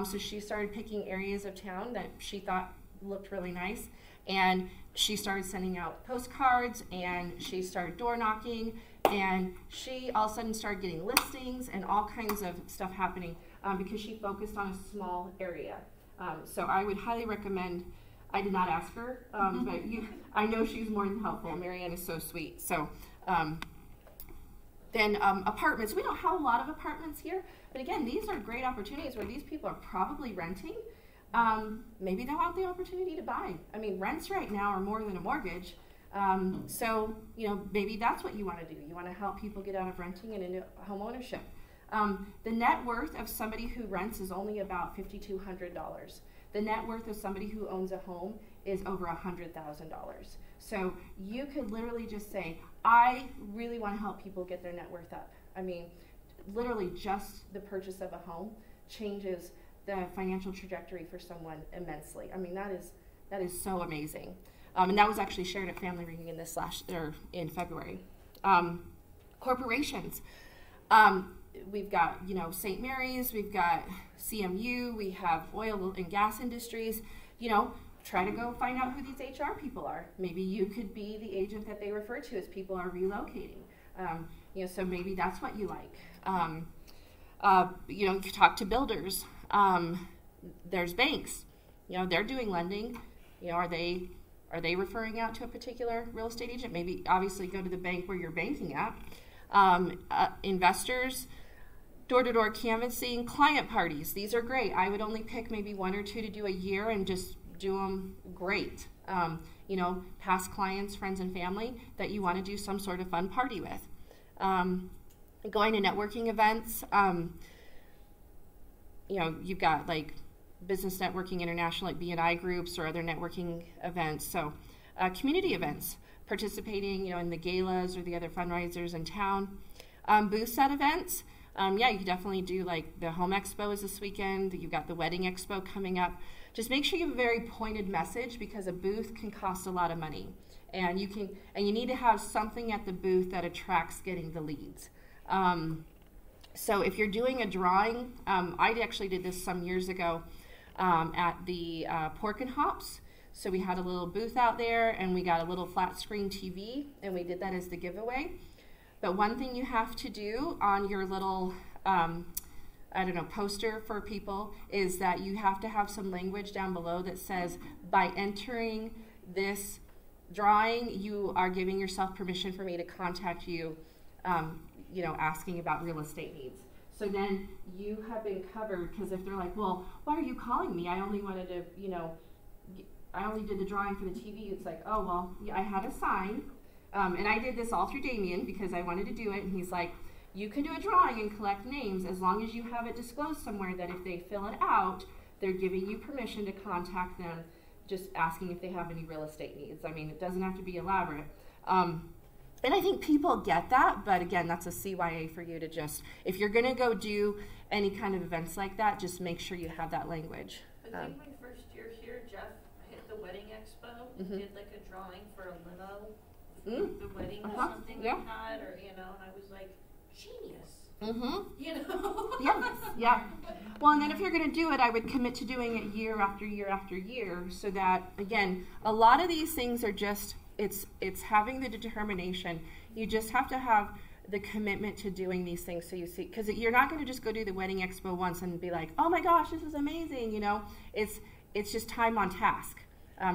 So she started picking areas of town that she thought looked really nice, and she started sending out postcards, and she started door knocking, and she all of a sudden started getting listings and all kinds of stuff happening because she focused on a small area. So I would highly recommend. I did not ask her, but I know she's more than helpful. Marianne is so sweet. So then apartments. We don't have a lot of apartments here, but again, these are great opportunities where these people are probably renting. Maybe they'll have the opportunity to buy. I mean, rents right now are more than a mortgage. So, maybe that's what you want to do. You want to help people get out of renting and into home ownership. The net worth of somebody who rents is only about $5,200. The net worth of somebody who owns a home is over $100,000. So you could literally just say, I really want to help people get their net worth up. I mean, literally just the purchase of a home changes the financial trajectory for someone immensely. I mean, that is so amazing. And that was actually shared at Family Reunion in February. Corporations. We've got, St. Mary's, we've got CMU, we have oil and gas industries. Try to go find out who these HR people are. Maybe you could be the agent that they refer to as people are relocating. So maybe that's what you like. You talk to builders. There's banks. They're doing lending. Are they referring out to a particular real estate agent? Maybe obviously go to the bank where you're banking at. Investors, door-to-door canvassing, client parties. These are great. I would only pick maybe 1 or 2 to do a year and just do them great. Past clients, friends, and family that you want to do some sort of fun party with. Going to networking events. You've got like business networking international, like B&I groups or other networking events. So community events, participating, in the galas or the other fundraisers in town. Booths at events. You could definitely do like the home expo is this weekend. You've got the wedding expo coming up. Just make sure you have a very pointed message because a booth can cost a lot of money. And you need to have something at the booth that attracts getting the leads. So if you're doing a drawing, I actually did this some years ago at the Pork and Hops. So we had a little booth out there and we got a little flat screen TV and we did that as the giveaway. But one thing you have to do on your little I don't know, poster for people is that you have to have some language down below that says, by entering this drawing, you are giving yourself permission for me to contact you, you know, asking about real estate needs. So then you have been covered, because if they're like, well, why are you calling me? I only wanted to, you know, I only did the drawing for the TV. It's like, oh, well, yeah, I had a sign. And I did this all through Damien because I wanted to do it. And he's like, you can do a drawing and collect names as long as you have it disclosed somewhere that if they fill it out, they're giving you permission to contact them, just asking if they have any real estate needs. I mean, it doesn't have to be elaborate. And I think people get that, but again, that's a CYA for you to just, if you're gonna go do any kind of events like that, just make sure you have that language. I think my first year here, Jeff hit the wedding expo, did like a drawing for a limo, for the wedding or something like that, or, you know, and I was like, genius. You know? Yeah. Well, and then if you're going to do it, I would commit to doing it year after year after year, so that, again, a lot of these things are just, it's having the determination. You just have to have the commitment to doing these things, so you see, because you're not going to just go do the wedding expo once and be like, oh my gosh, this is amazing, you know? It's just time on task.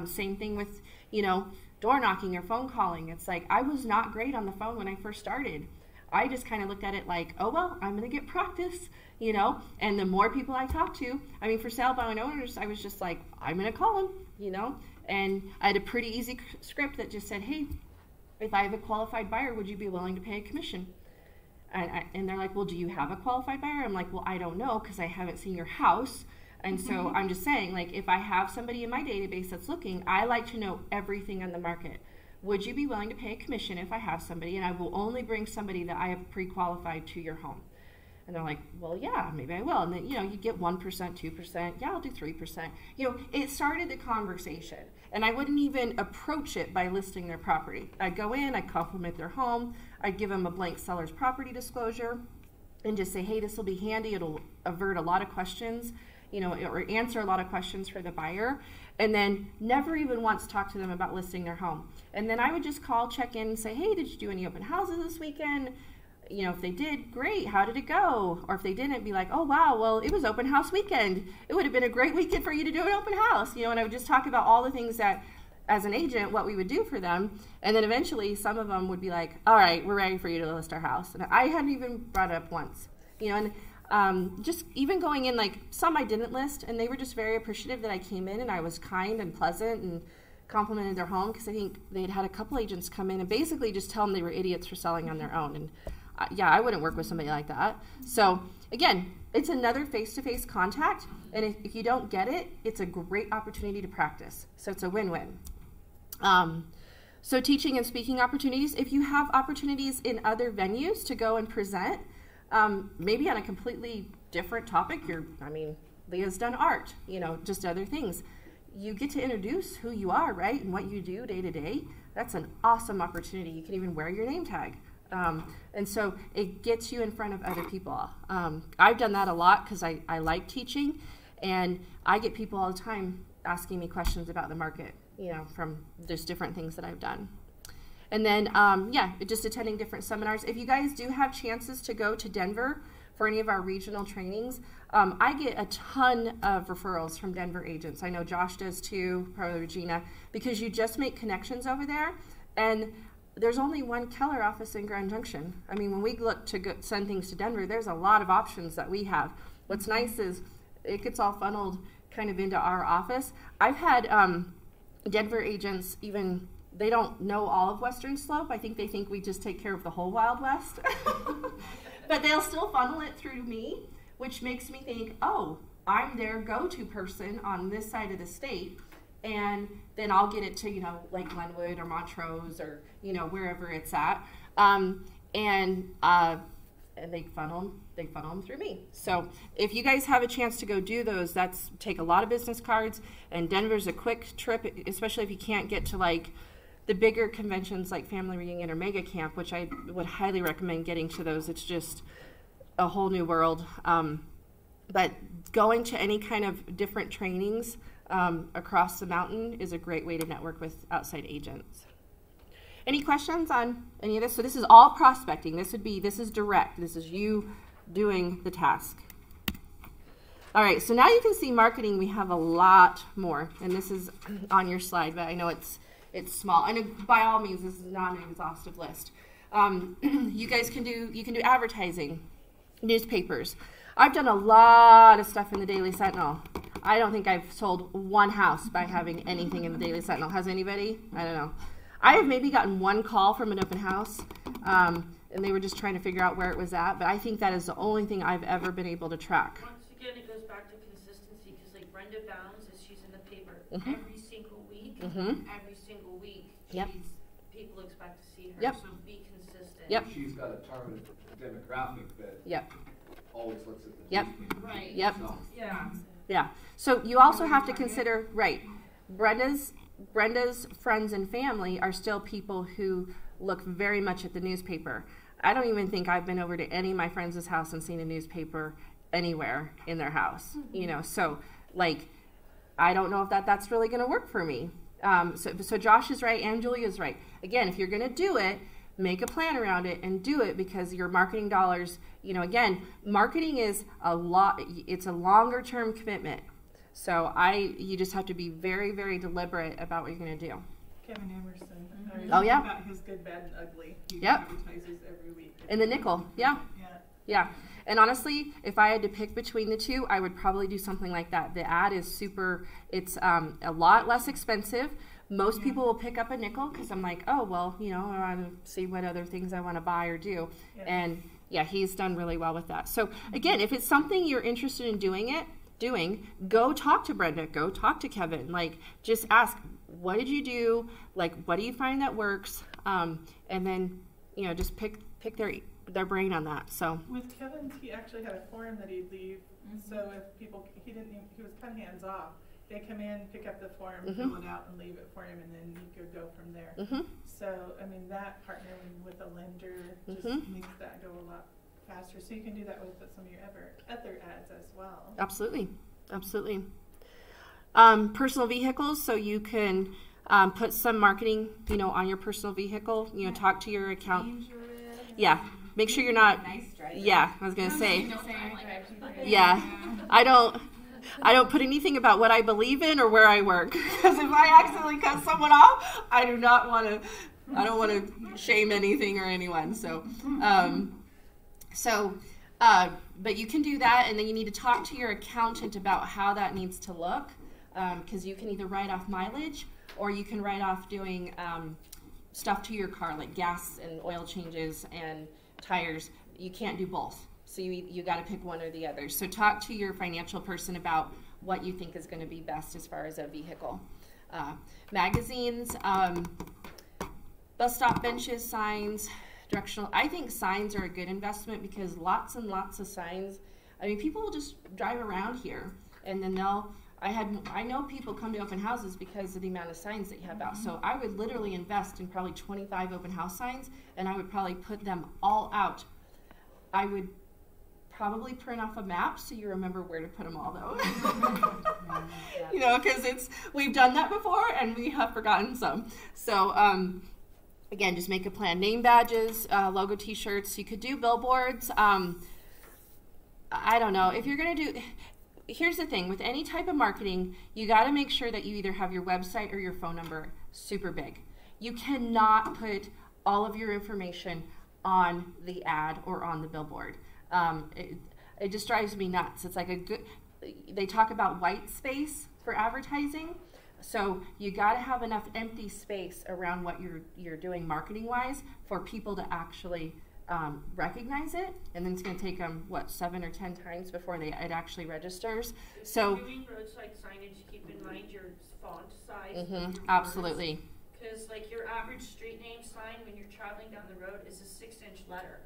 Same thing with, you know, door knocking or phone calling. It's like, I was not great on the phone when I first started. I just kind of looked at it like, oh, well, I'm going to get practice, you know, and the more people I talk to, I mean, for sale by owners, I was just like, I'm going to call them, you know, and I had a pretty easy script that just said, hey, if I have a qualified buyer, would you be willing to pay a commission? And they're like, well, do you have a qualified buyer? I'm like, well, I don't know because I haven't seen your house. And so I'm just saying, like, if I have somebody in my database that's looking, I like to know everything on the market. Would you be willing to pay a commission if I have somebody, and I will only bring somebody that I have pre-qualified to your home? And they're like, well, yeah, maybe I will. And then, you know, you get 1%, 2%. Yeah, I'll do 3%. You know, it started the conversation. And I wouldn't even approach it by listing their property. I'd go in, I'd compliment their home, I'd give them a blank seller's property disclosure, and just say, hey, this will be handy. It'll avert a lot of questions, you know, or answer a lot of questions for the buyer. And then never even once talk to them about listing their home. And then I would just call, check in, and say, hey, did you do any open houses this weekend? You know, if they did, great, how did it go? Or if they didn't, be like, oh, wow, well, it was open house weekend. It would have been a great weekend for you to do an open house. You know, and I would just talk about all the things that, as an agent, what we would do for them. And then eventually some of them would be like, all right, we're ready for you to list our house. And I hadn't even brought it up once, you know, and just even going in, like, some I didn't list, and they were just very appreciative that I came in and I was kind and pleasant and complimented their home, because I think they'd had a couple agents come in and basically just tell them they were idiots for selling on their own. And yeah, I wouldn't work with somebody like that. So again, it's another face-to-face contact, and if you don't get it, it's a great opportunity to practice. So it's a win-win. So teaching and speaking opportunities, if you have opportunities in other venues to go and present, maybe on a completely different topic, I mean, Leah's done art, you know, just other things. You get to introduce who you are, right, and what you do day to day. That's an awesome opportunity. You can even wear your name tag. And so it gets you in front of other people. I've done that a lot because I like teaching, and I get people all the time asking me questions about the market, you know, from just different things that I've done. And then, yeah, just attending different seminars. If you guys do have chances to go to Denver for any of our regional trainings, I get a ton of referrals from Denver agents. I know Josh does too, probably Regina, because you just make connections over there. And there's only one Keller office in Grand Junction. I mean, when we look to send things to Denver, there's a lot of options that we have. What's nice is it gets all funneled kind of into our office. I've had Denver agents even, they don't know all of Western Slope. I think they think we just take care of the whole Wild West. But they'll still funnel it through me, which makes me think, oh, I'm their go-to person on this side of the state. And then I'll get it to, you know, like Glenwood or Montrose or, you know, wherever it's at. And they funnel them through me. So if you guys have a chance to go do those, take a lot of business cards. And Denver's a quick trip, especially if you can't get to, like, the bigger conventions like Family Reunion or Mega Camp, which I would highly recommend getting to those. It's just a whole new world. But going to any kind of different trainings across the mountain is a great way to network with outside agents. Any questions on any of this? So this is all prospecting. This is direct. This is you doing the task. All right, so now you can see marketing. We have a lot more, and this is on your slide, but I know it's small. And by all means, this is not an exhaustive list. You guys can do advertising, newspapers. I've done a lot of stuff in the Daily Sentinel. I don't think I've sold one house by having anything in the Daily Sentinel. Has anybody? I don't know. I have maybe gotten one call from an open house, and they were just trying to figure out where it was at, but I think that is the only thing I've ever been able to track. Once again, it goes back to consistency, because like Brenda Bounds, she's in the paper every single week. Every single week, people expect to see her, so be consistent. She's got a targeted demographic that always looks at the newspaper. Right. So. Yeah. So you also have to consider, Brenda's friends and family are still people who look very much at the newspaper. I don't even think I've been over to any of my friends' house and seen a newspaper anywhere in their house. You know, so like, I don't know if that's really going to work for me. So Josh is right and Julia's right. Again, if you're going to do it, make a plan around it and do it, because your marketing dollars, you know, again, marketing is it's a longer term commitment. So you just have to be very, very deliberate about what you're going to do. Kevin Emerson. About his good, bad, and ugly. He advertises every week. In the nickel. Yeah. And honestly, if I had to pick between the two, I would probably do something like that. The ad is it's a lot less expensive. Most people will pick up a nickel because I'm like, oh, well, you know, I want to see what other things I want to buy or do. And he's done really well with that. So again, if it's something you're interested in doing, go talk to Brenda, go talk to Kevin. Like, just ask, what did you do? Like, what do you find that works? And then, you know, just pick their brain on that. So with Kevin's, he actually had a form that he'd leave. So if people, he was kind of hands off. They come in, pick up the form, fill it out, and leave it for him, and then he could go from there. So, I mean, that partnering with a lender just makes that go a lot faster. So you can do that with some of your other ads as well. Absolutely. Personal vehicles, so you can put some marketing, you know, on your personal vehicle. You know, talk to your account. Make sure you're not. Nice driver. I was gonna say. I don't put anything about what I believe in or where I work, because if I accidentally cut someone off, I don't want to shame anything or anyone. So, but you can do that, and then you need to talk to your accountant about how that needs to look, because you can either write off mileage or you can write off doing stuff to your car, like gas and oil changes and tires. You can't do both. So you got to pick one or the other. So talk to your financial person about what you think is going to be best as far as a vehicle. Magazines, bus stop benches, signs, directional. I think signs are a good investment, because lots and lots of signs. I mean, people will just drive around here, and then I know people come to open houses because of the amount of signs that you have out. So I would literally invest in probably 25 open house signs, and I would probably put them all out. I would probably print off a map so you remember where to put them all, though. You know, because we've done that before and we have forgotten some. So again, just make a plan. Name badges, logo T-shirts. You could do billboards. I don't know if you're gonna do. Here's the thing with any type of marketing, you got to make sure that you either have your website or your phone number super big. You cannot put all of your information on the ad or on the billboard. It just drives me nuts. It's like they talk about white space for advertising. So you got to have enough empty space around what you're doing marketing wise for people to actually recognize it. And then it's going to take them 7 or 10 times before it actually registers. If you're doing roadside signage, keep in mind your font size. Absolutely. Because like your average street name sign when you're traveling down the road is a 6-inch letter.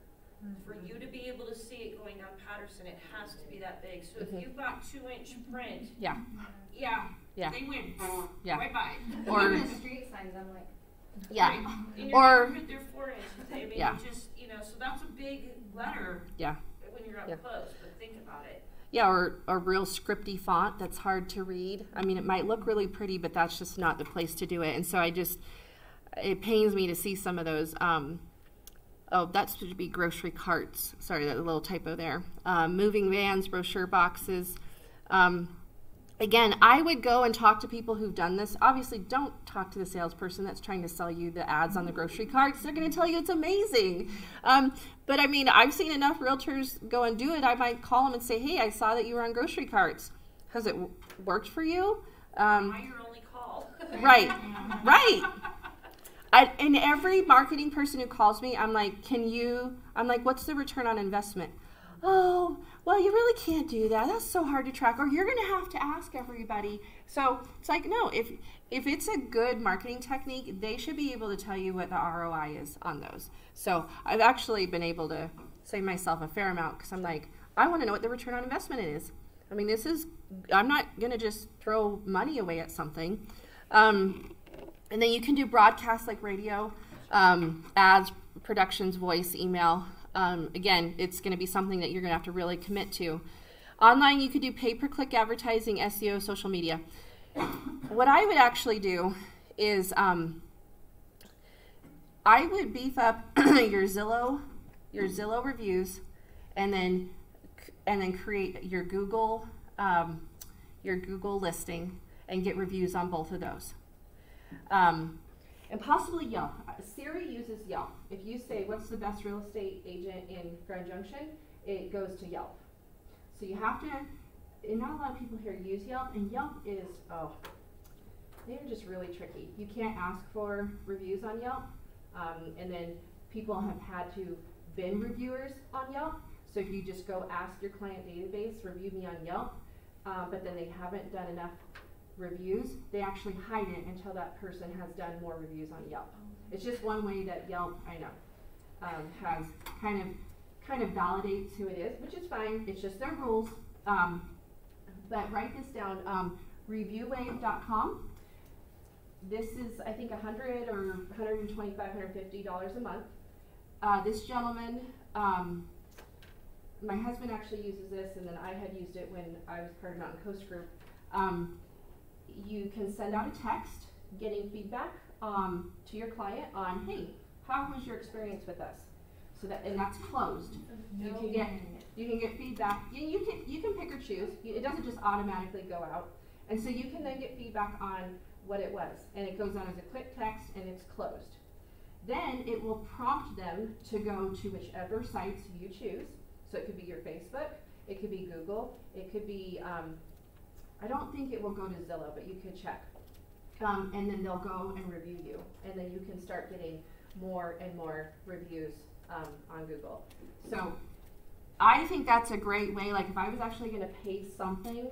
For you to be able to see it going down Patterson, it has to be that big. So if you've got 2-inch print, they win. Right by. Or the street signs, I'm like, in your neighborhood, they're 4 inches. I mean, just so that's a big letter. When you're up close, but think about it. Or a real scripty font that's hard to read. I mean, it might look really pretty, but that's just not the place to do it. And so it pains me to see some of those. That should be grocery carts. Sorry, that little typo there. Moving vans, brochure boxes. Again, I would go and talk to people who've done this. Obviously, don't talk to the salesperson that's trying to sell you the ads on the grocery carts. They're going to tell you it's amazing. But I mean, I've seen enough realtors go and do it. I might call them and say, hey, I saw that you were on grocery carts. Has it worked for you? Am I your only call? Right, right. And every marketing person who calls me, I'm like, what's the return on investment? Oh, well, you really can't do that. That's so hard to track. Or you're going to have to ask everybody. So it's like, no, if it's a good marketing technique, they should be able to tell you what the ROI is on those. So I've actually been able to save myself a fair amount because I'm like, I want to know what the return on investment is. I mean, I'm not going to just throw money away at something. And then you can do broadcasts like radio, ads, productions, voice, email. Again, it's going to be something that you're going to have to really commit to. Online, you could do pay-per-click advertising, SEO, social media. What I would actually do is I would beef up your Zillow reviews, and then create your Google listing and get reviews on both of those. And possibly Yelp. Siri uses Yelp. If you say, what's the best real estate agent in Grand Junction, it goes to Yelp. So you have to, and not a lot of people here use Yelp, and Yelp is, they're just really tricky. You can't ask for reviews on Yelp, and then people have had to bin reviewers on Yelp. So if you just go ask your client database, review me on Yelp, but then they haven't done enough reviews, they actually hide it until that person has done more reviews on Yelp. It's just one way that Yelp, I know, has kind of validates who it is, which is fine. It's just their rules. But write this down, reviewwave.com. This is, I think, $100 or $125, $150 a month. This gentleman, my husband actually uses this, and then I had used it when I was part of Mountain Coast Group. You can send out a text getting feedback to your client on, hey, how was your experience with us? So that, and that's closed. You can get feedback. You can pick or choose. It doesn't just automatically go out. And so you can then get feedback on what it was, and it goes out as a quick text, and it's closed. Then it will prompt them to go to whichever sites you choose. So it could be your Facebook, it could be Google, it could be, I don't think it will go to Zillow, but you could check. And then they'll go and review you. And then you can start getting more and more reviews on Google. So I think that's a great way. Like if I was actually going to pay something,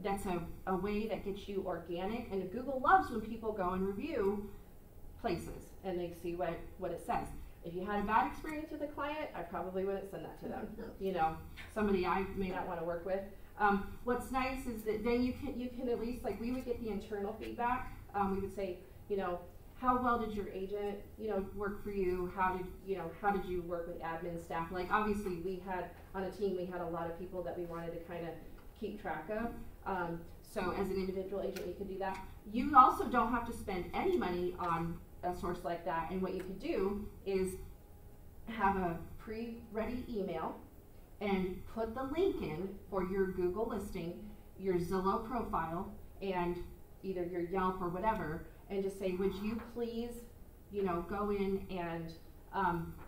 that's a way that gets you organic. And Google loves when people go and review places and they see what it says. If you had a bad experience with a client, I probably wouldn't send that to them. You know, somebody I may not want to work with. What's nice is that then you can at least, like, we would get the internal feedback. We would say, you know, how well did your agent, you know, work for you? How did you work with admin staff? Like, obviously we had on a team, we had a lot of people that we wanted to kind of keep track of. So as an individual agent, you could do that. You also don't have to spend any money on a source like that. And what you could do is have a pre-ready email and put the link in for your Google listing, your Zillow profile, and either your Yelp or whatever, and just say, would you please, you know, go in and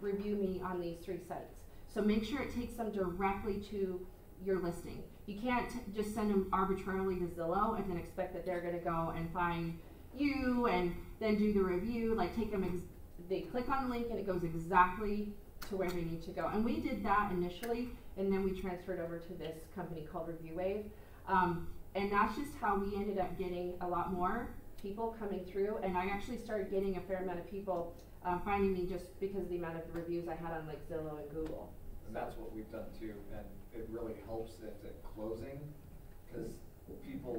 review me on these 3 sites. So make sure it takes them directly to your listing. You can't just send them arbitrarily to Zillow and then expect that they're going to go and find you and then do the review. Like, take them, they click on the link and it goes exactly to where they need to go. And we did that initially, and then we transferred over to this company called ReviewWave. And that's just how we ended up getting a lot more people coming through. And I actually started getting a fair amount of people finding me just because of the amount of reviews I had on like Zillow and Google. And that's what we've done too, and it really helps at the closing, because people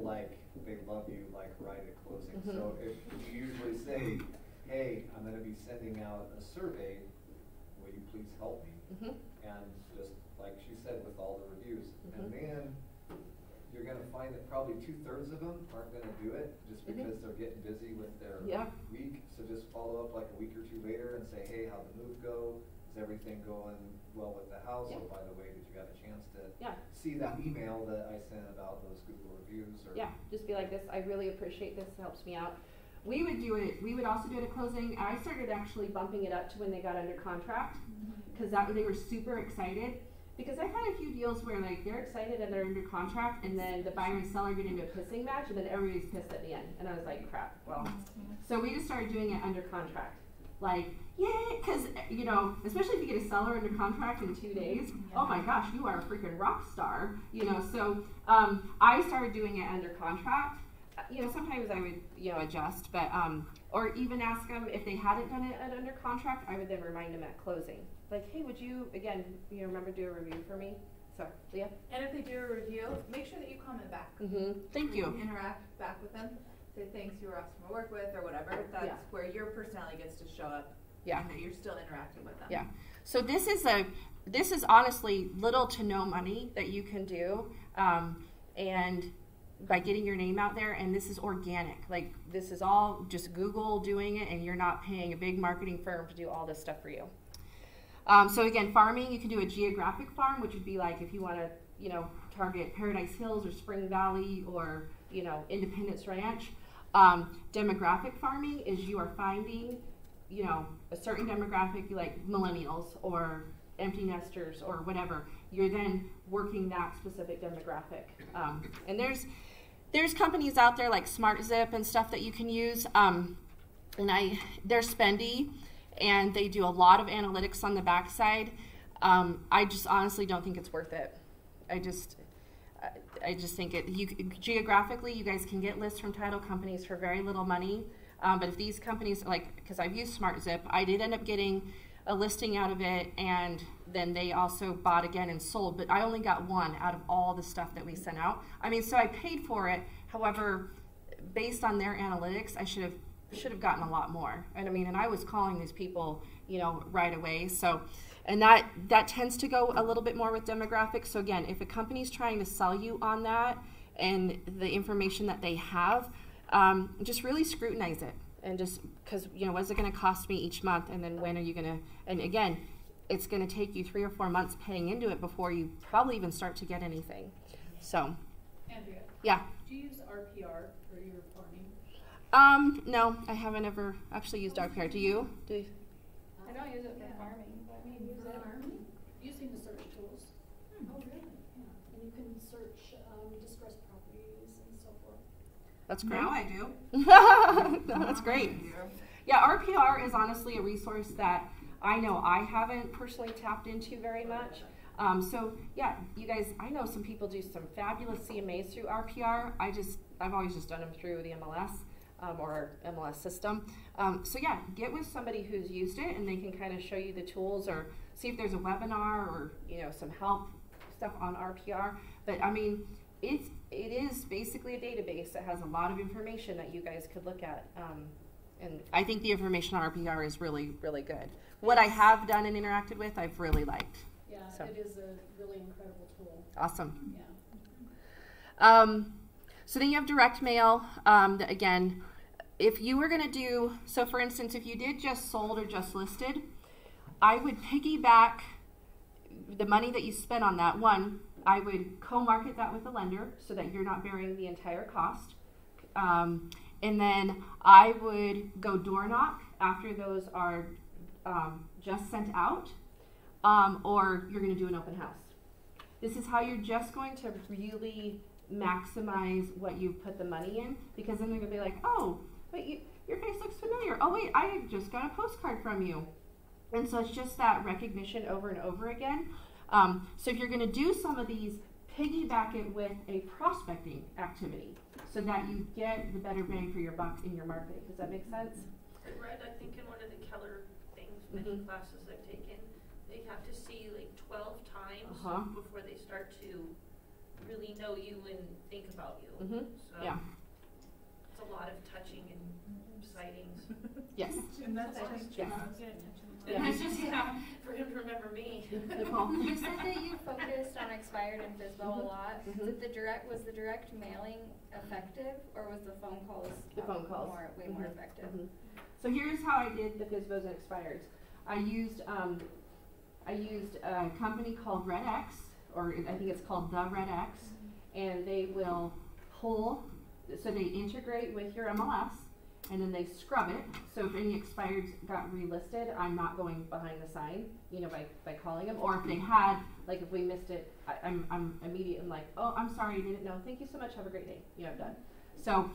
they love you right at closing. Mm-hmm. So if you usually say, hey, I'm going to be sending out a survey, will you please help me? Mm-hmm. And just like she said, with all the reviews. Mm-hmm. And then you're going to find that probably 2/3 of them aren't going to do it just because they're getting busy with their week. So just follow up like a week or 2 later and say, hey, how'd the move go? Is everything going well with the house? Oh, by the way, did you have a chance to see that email that I sent about those Google reviews or. Yeah, just be like this. I really appreciate this. It helps me out. We would do it. We would also do it at closing. I started actually bumping it up to when they got under contract, because they were super excited. Because I've had a few deals where like they're excited and they're under contract, and then the buyer and seller get into a pissing match, and then everybody's pissed at the end. And I was like, crap. Well, so we just started doing it under contract. Like, yay, because, you know, especially if you get a seller under contract in 2 days, oh my gosh, you are a freaking rock star, you know. So I started doing it under contract. You know, sometimes I would, you know, adjust, but, or even ask them if they hadn't done it at under contract, I would then remind them at closing. Like, hey, would you, again, you know, remember do a review for me? So, Leah? And if they do a review, make sure that you comment back. Thank you. Interact back with them. Say thanks, you were awesome to work with, or whatever. That's where your personality gets to show up. Yeah. And that you're still interacting with them. Yeah. So this is honestly little to no money that you can do, and by getting your name out there, and this is organic. Like, this is all just Google doing it, and you're not paying a big marketing firm to do all this stuff for you. So again, farming, you can do a geographic farm, which would be like if you want to, you know, target Paradise Hills or Spring Valley or, you know, Independence Ranch. Demographic farming is you are finding, you know, a certain demographic, like millennials or empty nesters or whatever. You're then working that specific demographic. And there's companies out there like SmartZip and stuff that you can use. They're spendy, and they do a lot of analytics on the backside. I just honestly don't think it's worth it. I just think geographically, you guys can get lists from title companies for very little money. But if these companies, like, because I've used SmartZip, I did end up getting a listing out of it, and then they also bought again and sold. But I only got one out of all the stuff that we sent out. I mean, so I paid for it. However, based on their analytics, I should have gotten a lot more. And I mean, and I was calling these people, you know, right away. So, and that tends to go a little bit more with demographics. So again, if a company's trying to sell you on that and the information that they have, just really scrutinize it. And just because, you know, what's it going to cost me each month? And then when are you going to, and again, it's going to take you 3 or 4 months paying into it before you probably even start to get anything. So, Andrea. Yeah. Do you use RPR for your farming? No, I haven't ever actually used RPR. Do you? I don't use it for farming, but I mean, use it farming. Using the search tools. Oh, really? Yeah. And you can search distressed properties and so forth. That's great. Now I do. That's great. Yeah, RPR is honestly a resource that I know I haven't personally tapped into very much. So yeah, you guys, I know some people do some fabulous CMAs through RPR. I've always just done them through the MLS or MLS system. So yeah, get with somebody who's used it, and they can kind of show you the tools, or see if there's a webinar or, you know, some help stuff on RPR. But I mean, it is basically a database that has a lot of information that you guys could look at. And I think the information on RPR is really, really good. What I have done and interacted with, I've really liked. Yeah, so. It is a really incredible tool. Awesome. Yeah. So then you have direct mail. Again, if you were going to do, so for instance, if you did just sold or just listed, I would piggyback the money that you spent on that one. I would co-market that with a lender so that you're not bearing the entire cost. And then I would go door knock after those are just sent out, or you're going to do an open house. This is how you're just going to really maximize what you put the money in, because then they're going to be like, oh, wait, your face looks familiar. Oh, wait, I just got a postcard from you. And so it's just that recognition over and over again. So if you're going to do some of these, piggyback it with a prospecting activity so that you get the better bang for your buck in your marketing. Does that make sense? Right, I think in one of the Keller things, many classes I've taken, they have to see like 12 times before they start to really know you and think about you. So yeah. It's a lot of touching and sightings. Yes. And that's just And that's just, for him to remember me. Nicole? You said that you focused on expired and FSBO a lot. Was the direct mailing effective, or was the phone calls The phone calls. way more effective? So here's how I did the FSBOs and expireds. I used a company called Red X, or I think it's called the Red X, and they will pull, so they integrate with your MLS, and then they scrub it. So if any expireds got relisted, I'm not going behind the sign, you know, by calling them. Or if they had, like if we missed it, I'm immediately like, oh, I'm sorry, I didn't know. Thank you so much. Have a great day. You know, I'm done. So,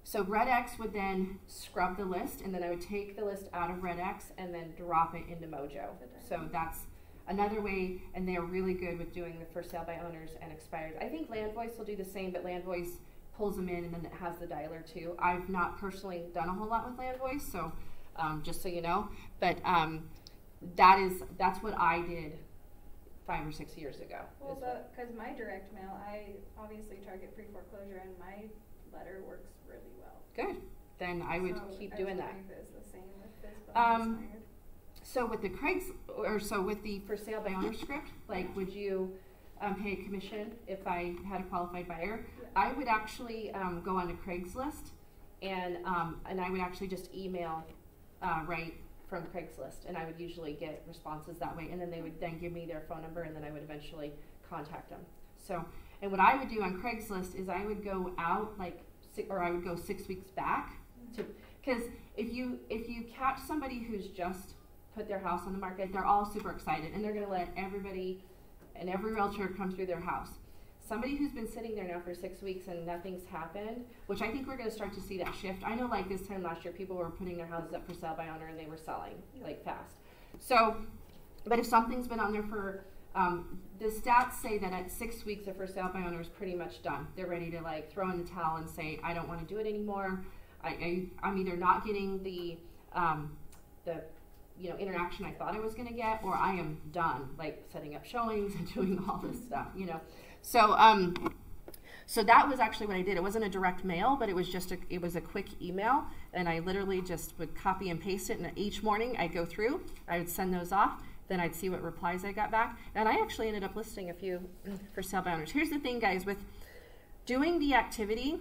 so Red X would then scrub the list, and then I would take the list out of Red X and then drop it into Mojo. So that's another way, and they're really good with doing the for sale by owners and expired. I think Land Voice will do the same, but Land Voice pulls them in and then it has the dialer too. I've not personally done a whole lot with Land Voice, so just so you know, but that's what I did 5 or 6 years ago. Well, because my direct mail, I obviously target pre-foreclosure, and my letter works really well. Good. Then I would keep doing that. I was the same with FSBO. So with the with the for sale by owner script, like, would you pay a commission if I had a qualified buyer? Yeah. I would actually go onto Craigslist, and I would actually just email right from Craigslist, and I would usually get responses that way, and then they would then give me their phone number, and then I would eventually contact them. So, and what I would do on Craigslist is I would go out I would go 6 weeks back, because if you catch somebody who's just put their house on the market, they're all super excited, and they're going to let everybody and every realtor come through their house. Somebody who's been sitting there now for 6 weeks and nothing's happened, which I think we're going to start to see that shift. I know, like this time last year, people were putting their houses up for sale by owner and they were selling like fast. So, but if something's been on there for, the stats say that at 6 weeks a for sale by owner is pretty much done. They're ready to like throw in the towel and say, I don't want to do it anymore. I'm either not getting the interaction I thought I was going to get, or I am done, like setting up showings and doing all this stuff, you know. So, so that was actually what I did. It wasn't a direct mail, but it was just it was a quick email, and I literally just would copy and paste it, and each morning I'd go through, I would send those off, then I'd see what replies I got back, and I actually ended up listing a few for sale by owners. Here's the thing, guys, with doing the activity,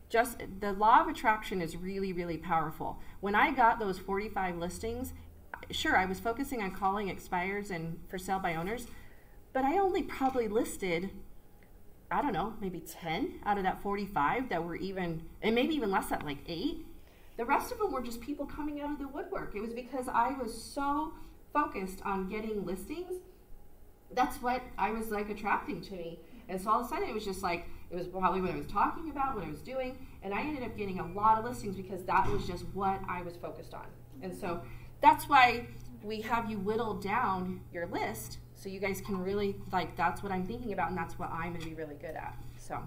just the law of attraction is really, really powerful. When I got those 45 listings, sure, I was focusing on calling expires and for sale by owners, but I only probably listed, I don't know, maybe 10 out of that 45 that were even, and maybe even less than like 8. The rest of them were just people coming out of the woodwork. It was because I was so focused on getting listings. That's what I was like attracting to me. And so all of a sudden it was just like, it was probably what I was talking about, what I was doing, and I ended up getting a lot of listings because that was just what I was focused on. And so that's why we have you whittle down your list so you guys can really, like, that's what I'm thinking about, and that's what I'm going to be really good at. So,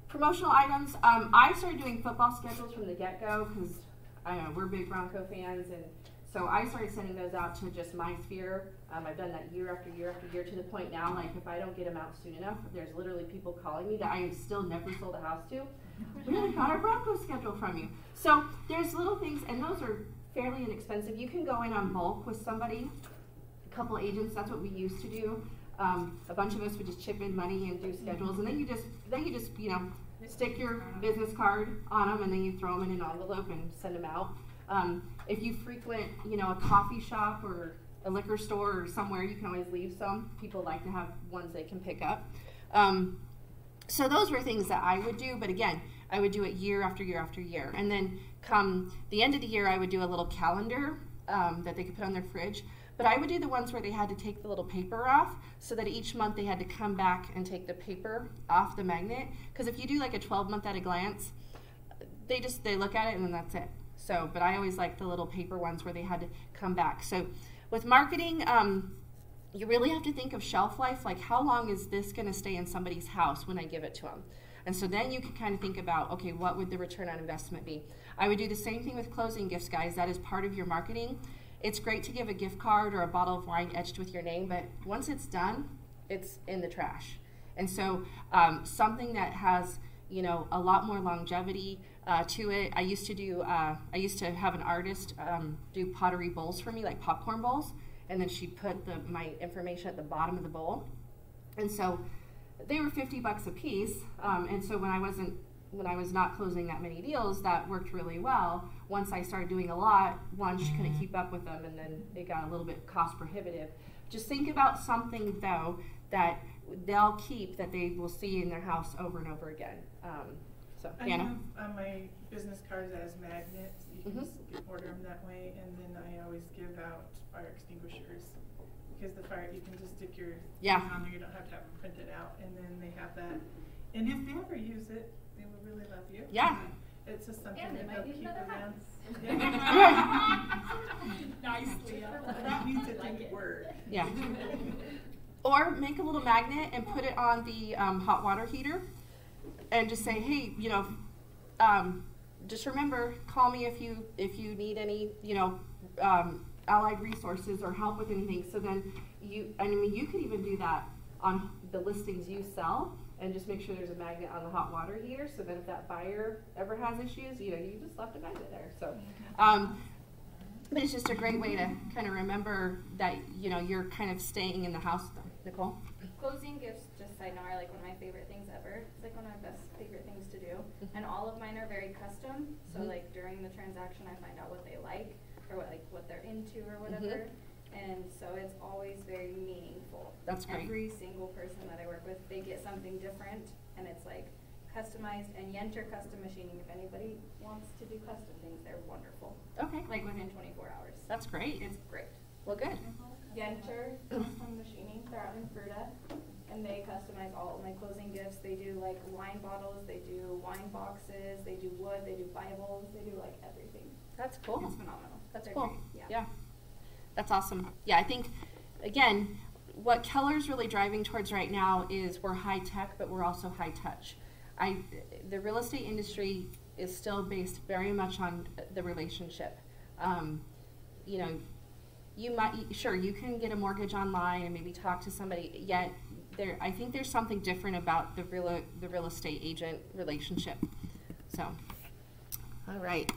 promotional items. I started doing football schedules from the get-go because we're big Bronco fans, and so I started sending those out to just my sphere. I've done that year after year after year, to the point now, like, if I don't get them out soon enough, there's literally people calling me that I have still never sold a house to. We really got our Bronco schedule from you. So there's little things, and those are fairly inexpensive. You can go in on bulk with somebody, a couple agents. That's what we used to do. A bunch of us would just chip in money and do schedules, and then you just stick your business card on them, and then you throw them in an envelope and send them out. If you frequent, a coffee shop or a liquor store or somewhere, you can always leave some. People like to have ones they can pick up. So those were things that I would do, but again, I would do it year after year after year. And then come the end of the year, I would do a little calendar that they could put on their fridge. But I would do the ones where they had to take the little paper off, so that each month they had to come back and take the paper off the magnet. Because if you do like a 12-month at a glance, they look at it and then that's it. So, but I always liked the little paper ones where they had to come back. So with marketing, you really have to think of shelf life, like how long is this going to stay in somebody's house when I give it to them? And so then you can kind of think about, okay, what would the return on investment be? I would do the same thing with closing gifts, guys. That is part of your marketing. It's great to give a gift card or a bottle of wine etched with your name, but once it's done, it's in the trash. And so something that has, a lot more longevity to it. I used to have an artist do pottery bowls for me, like popcorn bowls, and then she'd put my information at the bottom of the bowl. And so they were $50 a piece, and so when I wasn't when I was not closing that many deals, that worked really well. Once I started doing a lot, one, she couldn't keep up with them, and then it got a little bit cost prohibitive. Just think about something, though, that they'll keep, that they will see in their house over and over again. I Hannah? have on my business cards as magnets. You can just order them that way, and then I always give out fire extinguishers, because the fire, you can just stick your thing on there. You don't have to have them printed out, and then they have that. And if they ever use it, they will really love you. Yeah. It's just something And that it might they'll need keep another around. Nicely. That needs to work. Yeah. Or make a little magnet and put it on the hot water heater, and just say, hey, you know, just remember, call me if you need any, you know, allied resources or help with anything. So then you could even do that on the listings you sell, and just make sure there's a magnet on the hot water heater, so that if that buyer ever has issues, you know, you just left a magnet there. So, but it's just a great way to kind of remember that, you know, you're kind of staying in the house with them. Nicole? Closing gifts, just side note, are like one of my favorite things ever. It's like one of my best favorite things to do. And all of mine are very custom. So like during the transaction, I find out what they like, or what they're into or whatever. And so it's always very meaningful. That's great. Every single person that I work with, they get something different, and it's like customized. And Yenter Custom Machining, if anybody wants to do custom things, they're wonderful. Okay. Like within 24 hours. That's great. It's great. Well, good. Yenter Custom Machining, they're out in Fruta, and they customize all of my closing gifts. They do like wine bottles, they do wine boxes, they do wood, they do Bibles, they do like everything. That's cool. It's phenomenal. That's They're cool. great. Yeah. That's awesome. Yeah, I think, again, what Keller's really driving towards right now is we're high tech, but we're also high touch. The real estate industry is still based very much on the relationship. You know, you can get a mortgage online and maybe talk to somebody, yet I think there's something different about the real estate agent relationship. So, all right.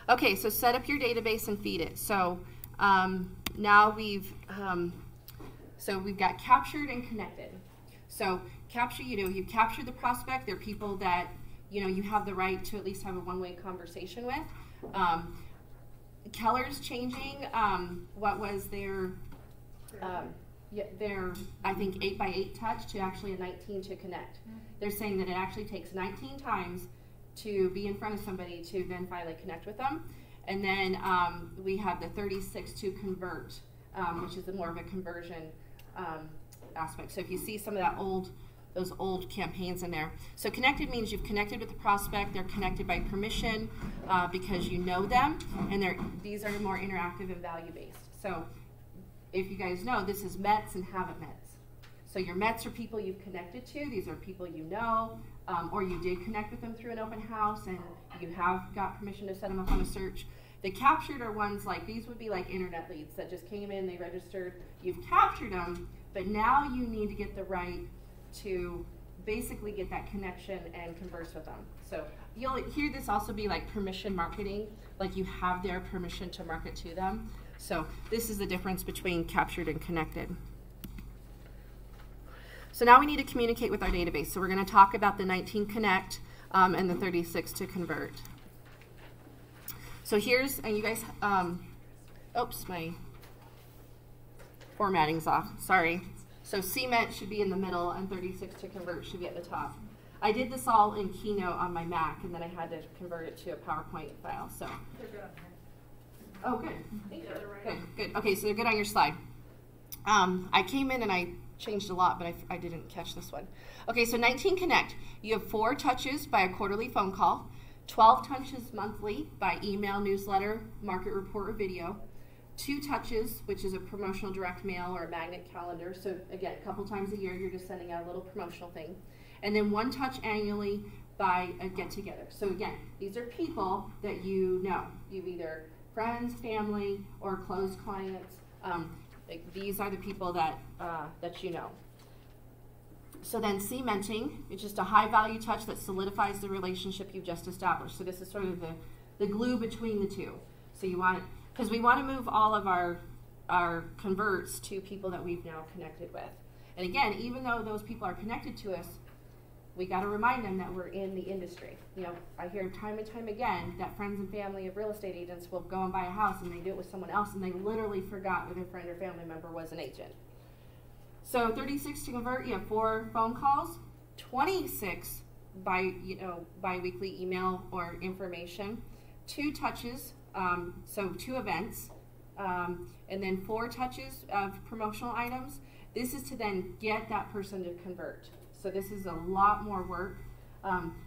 Okay, so set up your database and feed it. So now we've got captured and connected. So you've captured the prospect. They're people that, you know, you have the right to at least have a one-way conversation with. Keller's changing what was their I think 8x8 touch to actually a 19 to connect. They're saying that it actually takes 19 times to be in front of somebody to then finally connect with them. And then we have the 36 to convert, which is more of a conversion aspect. So if you see some of those old campaigns in there. So connected means you've connected with the prospect, they're connected by permission because you know them, and these are more interactive and value-based. So if you guys know, this is Mets and haven't Mets. So your Mets are people you've connected to, these are people you know, or you did connect with them through an open house and you have got permission to set them up on a search. The captured are ones like, these would be like internet leads that just came in, they registered, you've captured them, but now you need to get the right to basically get that connection and converse with them. So you'll hear this also be like permission marketing, like you have their permission to market to them. So this is the difference between captured and connected. So now we need to communicate with our database. So we're going to talk about the 19 connect and the 36 to convert. So here's, and you guys, oops, my formatting's off, sorry. So cement should be in the middle and 36 to convert should be at the top. I did this all in Keynote on my Mac, and then I had to convert it to a PowerPoint file. So. Oh, good. Thank you. Good. Okay, so they're good on your slide. I came in and I changed a lot, but I didn't catch this one. Okay, so 19 connect. You have 4 touches by a quarterly phone call, 12 touches monthly by email, newsletter, market report, or video, 2 touches, which is a promotional direct mail or a magnet calendar. So again, a couple times a year, you're just sending out a little promotional thing. And then 1 touch annually by a get-together. So again, these are people that you know. You've either friends, family, or close clients. These are the people that you know. So then cementing, it's just a high-value touch that solidifies the relationship you've just established. So this is sort of the glue between the two. So you want, because we want to move all of our converts to people that we've now connected with. And again, even though those people are connected to us, we got to remind them that we're in the industry. You know, I hear time and time again that friends and family of real estate agents will go and buy a house and they do it with someone else and they literally forgot that their friend or family member was an agent. So 36 to convert, you have 4 phone calls, 26 bi-weekly email or information, 2 touches, so 2 events, and then 4 touches of promotional items. This is to then get that person to convert. So this is a lot more work.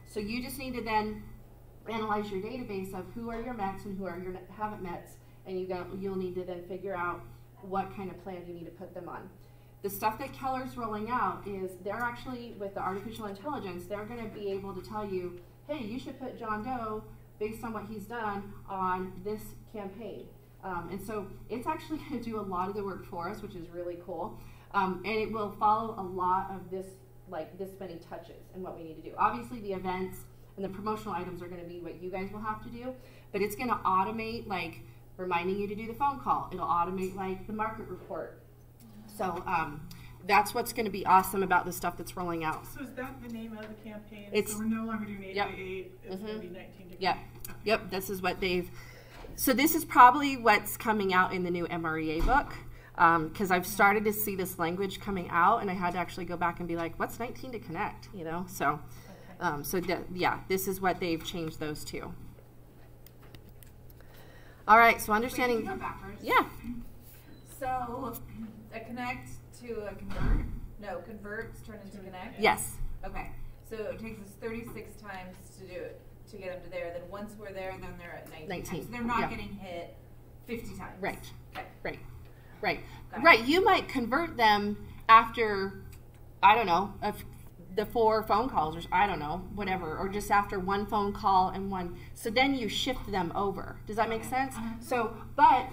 So you just need to then analyze your database of who are your mets and who are your haven't mets, and you'll need to then figure out what kind of plan you need to put them on. The stuff that Keller's rolling out is they're actually, with the artificial intelligence, they're going to be able to tell you, hey, you should put John Doe, based on what he's done, on this campaign. And so it's actually going to do a lot of the work for us, which is really cool. And it will follow a lot of this, like this many touches and what we need to do. Obviously the events and the promotional items are going to be what you guys will have to do, but it's going to automate, like reminding you to do the phone call. It'll automate like the market report. So that's what's going to be awesome about the stuff that's rolling out. So is that the name of the campaign? It's, so we're no longer doing 8 yep. by 8. It's going to be 19 to Yep. Okay. Yep. This is what they've. So this is probably what's coming out in the new MREA book, because I've started to see this language coming out, and I had to actually go back and be like, what's 19 to connect? You know. So, yeah, this is what they've changed those to. All right. So understanding. Wait, can you go backwards? Yeah. So a connect to a convert? No, converts turn into connect? Yes. Okay. So it takes us 36 times to do it, to get them to there. Then once we're there, then they're at 19 times. So they're not getting hit 50 times. Right. Okay. Right. Right. Got it. Right. You might convert them after, I don't know, the 4 phone calls, or I don't know, whatever, or just after 1 phone call and 1. So then you shift them over. Does that make sense? So, but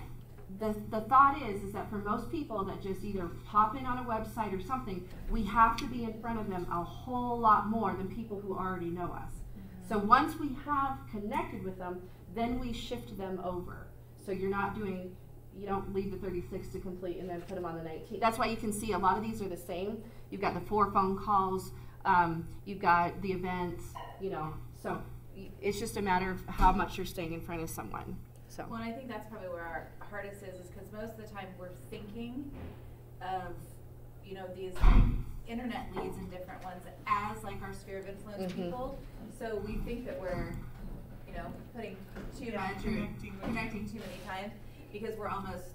the thought is that for most people that just either pop in on a website or something, we have to be in front of them a whole lot more than people who already know us. So once we have connected with them, then we shift them over. So you're not doing, you don't leave the 36 to complete and then put them on the 19. That's why you can see a lot of these are the same. You've got the 4 phone calls, you've got the events, you know. So it's just a matter of how much you're staying in front of someone. So. Well, and I think that's probably where our hardest is because most of the time we're thinking of, you know, these internet leads and different ones as like our sphere of influence people. So we think that we're, you know, putting too much or connecting too many times because we're almost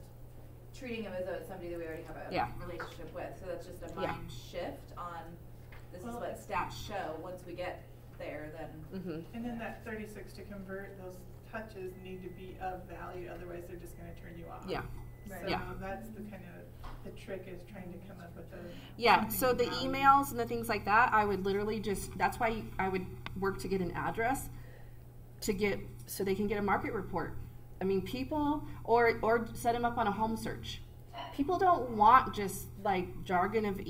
treating them as though it's somebody that we already have a relationship with. So that's just a mind shift on this is what stats show. Once we get there, then. And then that 36 to convert, those touches need to be of value, otherwise they're just going to turn you off. Yeah. So that's the kind of the trick is trying to come up with a. Yeah. So the emails and the things like that, I would literally just. That's why I would work to get an address, to get so they can get a market report. I mean, people or set them up on a home search. People don't want just like jargon of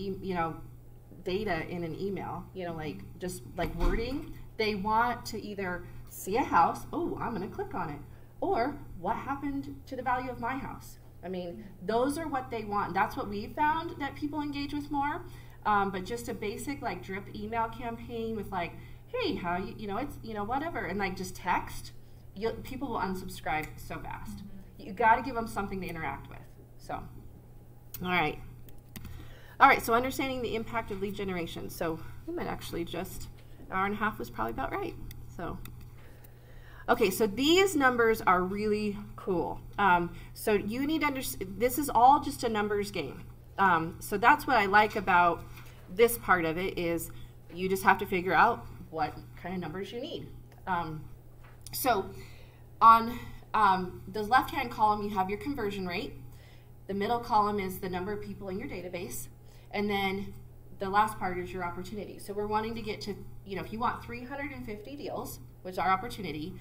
data in an email. You know, like just like wording. They want to either see a house, oh, I'm going to click on it, or what happened to the value of my house. I mean, those are what they want. That's what we found that people engage with more. But just a basic like drip email campaign with like, hey, how it's whatever, and like just text, people will unsubscribe so fast. You got to give them something to interact with. So, all right. So understanding the impact of lead generation. So we might actually just, an hour and a half was probably about right. So. Okay, so these numbers are really cool. So you need to understand, this is all just a numbers game. So that's what I like about this part of it is you just have to figure out what kind of numbers you need. So on the left-hand column, you have your conversion rate. The middle column is the number of people in your database. And then the last part is your opportunity. So we're wanting to get to, if you want 350 deals, which is our opportunity,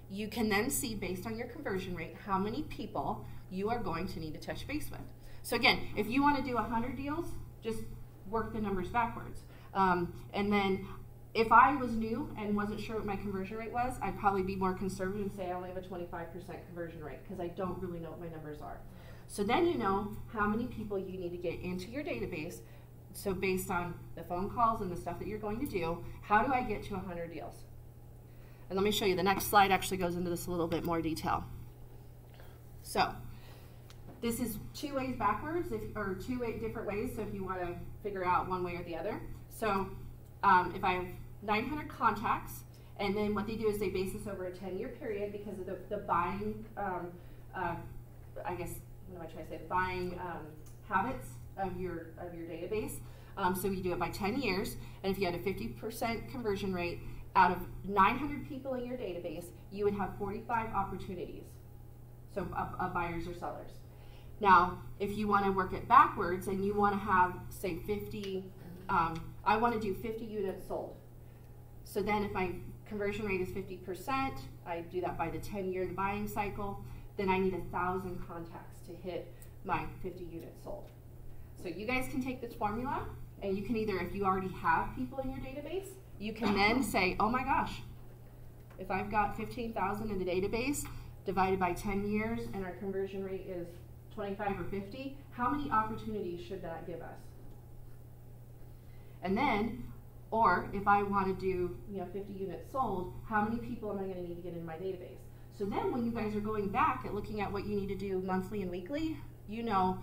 you can then see based on your conversion rate how many people you are going to need to touch base with. So again, if you want to do 100 deals, just work the numbers backwards. And then if I was new and wasn't sure what my conversion rate was, I'd probably be more conservative and say I only have a 25% conversion rate because I don't really know what my numbers are. So then you know how many people you need to get into your database so based on the phone calls and the stuff that you're going to do, how do I get to 100 deals? And let me show you. The next slide actually goes into this a little bit more detail. So this is 2 ways backwards, or 2 different ways, so if you want to figure out one way or the other. So if I have 900 contacts, and then what they do is they base this over a 10-year period because of the buying, I guess, what am I trying to say, the buying habits of your database. So you do it by 10 years, and if you had a 50% conversion rate, out of 900 people in your database, you would have 45 opportunities, so of buyers or sellers. Now, if you want to work it backwards and you want to have, say, 50, I want to do 50 units sold. So then if my conversion rate is 50%, I do that by the 10-year buying cycle, then I need 1,000 contacts to hit my 50 units sold. So you guys can take this formula, and you can either, if you already have people in your database, you can then say, oh my gosh, if I've got 15,000 in the database divided by 10 years and our conversion rate is 25 or 50, how many opportunities should that give us? And then, or if I want to do 50 units sold, how many people am I going to need to get in my database? So then when you guys are going back at looking at what you need to do monthly and weekly, you know,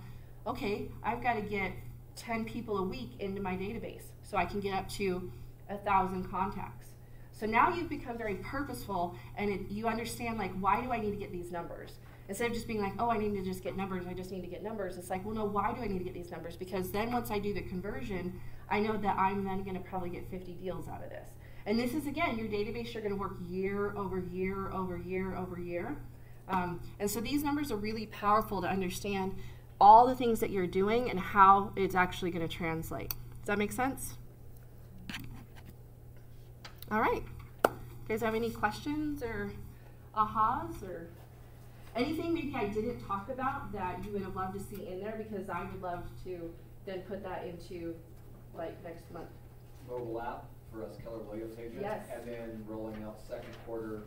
okay, I've got to get 10 people a week into my database so I can get up to 1,000 contacts. So now you've become very purposeful, and you understand, like, why do I need to get these numbers? Instead of just being like, oh, I need to just get numbers, I just need to get numbers. It's like, well, no, why do I need to get these numbers? Because then once I do the conversion, I know that I'm then going to probably get 50 deals out of this. And this is, again, your database, you're going to work year over year over year over year. And so these numbers are really powerful to understand all the things that you're doing and how it's actually going to translate. Does that make sense? All right. You guys have any questions or ahas or anything maybe I didn't talk about that you would have loved to see in there? Because I would love to then put that into, like, next month. Mobile app for us Keller Williams agents. Yes. And then rolling out second quarter